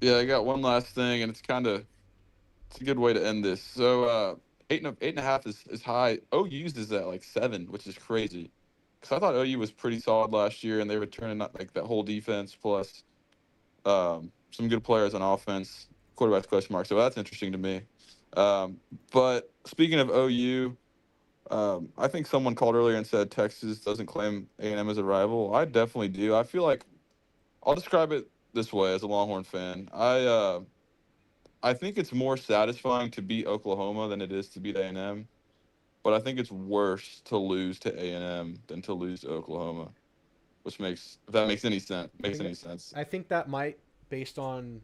Yeah, I got one last thing, and it's a good way to end this. So 8.5 is high. OU's is at like 7, which is crazy. Because I thought OU was pretty solid last year, and they were turning up like that whole defense plus some good players on offense. Quarterback's question mark. So that's interesting to me. But speaking of OU, I think someone called earlier and said Texas doesn't claim A&M as a rival. I definitely do. I feel like I'll describe it this way as a Longhorn fan. I think it's more satisfying to beat Oklahoma than it is to beat A&M, but I think it's worse to lose to A&M than to lose to Oklahoma, which makes if that makes any sense. I think that might, based on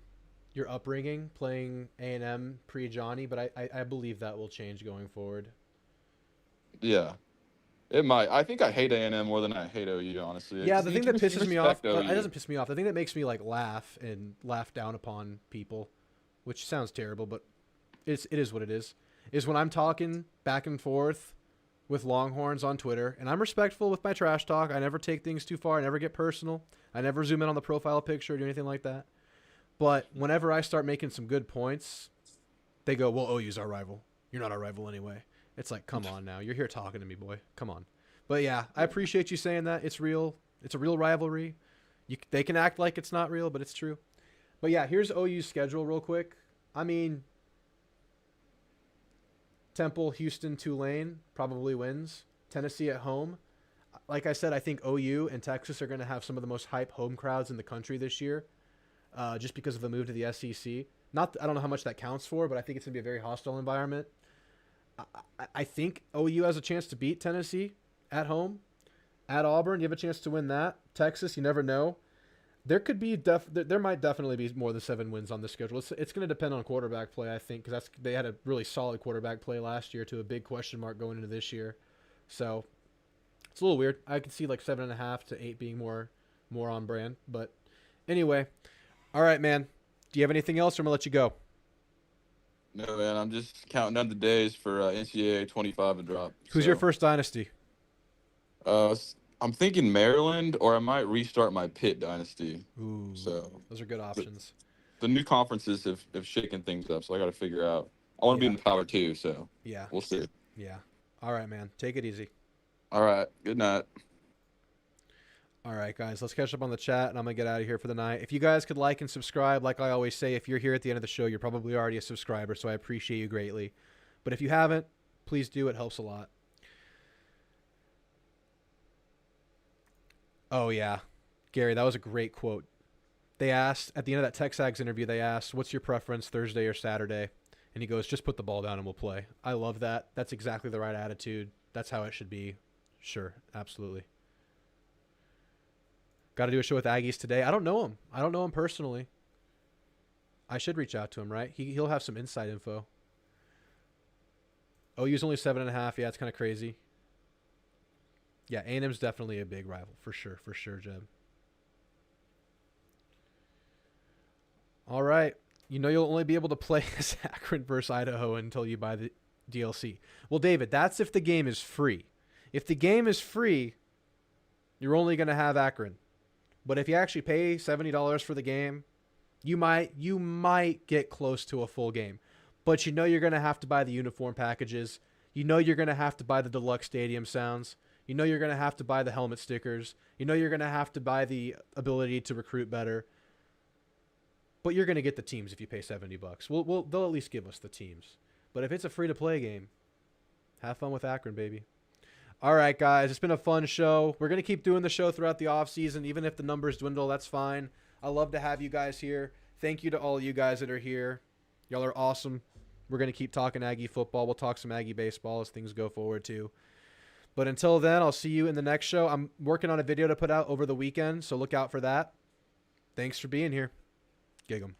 your upbringing, playing A&M pre-Johnny, but I believe that will change going forward. Yeah, it might. I think I hate A&M more than I hate OU, honestly. Yeah, the You thing that can pisses me off, respect it OU. doesn't piss me off. The thing that makes me like laugh down upon people, which sounds terrible, but it is what it is when I'm talking back and forth with Longhorns on Twitter, and I'm respectful with my trash talk. I never take things too far. I never get personal. I never zoom in on the profile picture or do anything like that. But whenever I start making some good points, they go, well, OU's our rival. You're not our rival anyway. It's like, come on now. You're here talking to me, boy. Come on. But yeah, I appreciate you saying that. It's real. It's a real rivalry. They can act like it's not real, but it's true. But yeah, here's OU's schedule real quick. I mean, Temple, Houston, Tulane probably wins. Tennessee at home. Like I said, I think OU and Texas are going to have some of the most hype home crowds in the country this year, just because of the move to the SEC. I don't know how much that counts for, but I think it's going to be a very hostile environment. I think OU has a chance to beat Tennessee at home. At Auburn, you have a chance to win that. Texas, you never know. There could be there might definitely be more than 7 wins on the schedule. It's going to depend on quarterback play, I think, because they had a really solid quarterback play last year to a big question mark going into this year. So it's a little weird. I could see like 7.5 to 8 being more on brand. But anyway, all right, man. Do you have anything else, or I'm gonna let you go? No, man, I'm just counting down the days for NCAA 25 to drop. Who's your first dynasty? I'm thinking Maryland, or I might restart my Pitt dynasty. Ooh, So those are good options. the new conferences have shaken things up, so I got to figure out. I want to be Yeah. in the Power Two, so Yeah, we'll see. yeah. All right, man. Take it easy. All right. Good night. All right, guys, let's catch up on the chat, and I'm going to get out of here for the night. If you guys could like and subscribe, like I always say, if you're here at the end of the show, you're probably already a subscriber, so I appreciate you greatly. But if you haven't, please do. It helps a lot. Oh, yeah. Gary, that was a great quote. They asked, at the end of that TexAgs interview, they asked, what's your preference, Thursday or Saturday? And he goes, just put the ball down and we'll play. I love that. That's exactly the right attitude. That's how it should be. Sure, absolutely. Got to do a show with Aggies today. I don't know him. I don't know him personally. I should reach out to him, right? He'll have some inside info. Oh, he was only 7.5. Yeah, it's kind of crazy. Yeah, A&M's definitely a big rival. For sure, Jeb. All right. You know you'll only be able to play as Akron versus Idaho until you buy the DLC. Well, David, that's if the game is free. If the game is free, you're only going to have Akron. But if you actually pay $70 for the game, you might get close to a full game. But you know you're going to have to buy the uniform packages. You know you're going to have to buy the deluxe stadium sounds. You know you're going to have to buy the helmet stickers. You know you're going to have to buy the ability to recruit better. But you're going to get the teams if you pay $70. They'll at least give us the teams. But if it's a free-to-play game, have fun with Akron, baby. All right, guys, it's been a fun show. We're going to keep doing the show throughout the offseason. Even if the numbers dwindle, that's fine. I love to have you guys here. Thank you to all you guys that are here. Y'all are awesome. We're going to keep talking Aggie football. We'll talk some Aggie baseball as things go forward, too. But until then, I'll see you in the next show. I'm working on a video to put out over the weekend, so look out for that. Thanks for being here. Gig 'em.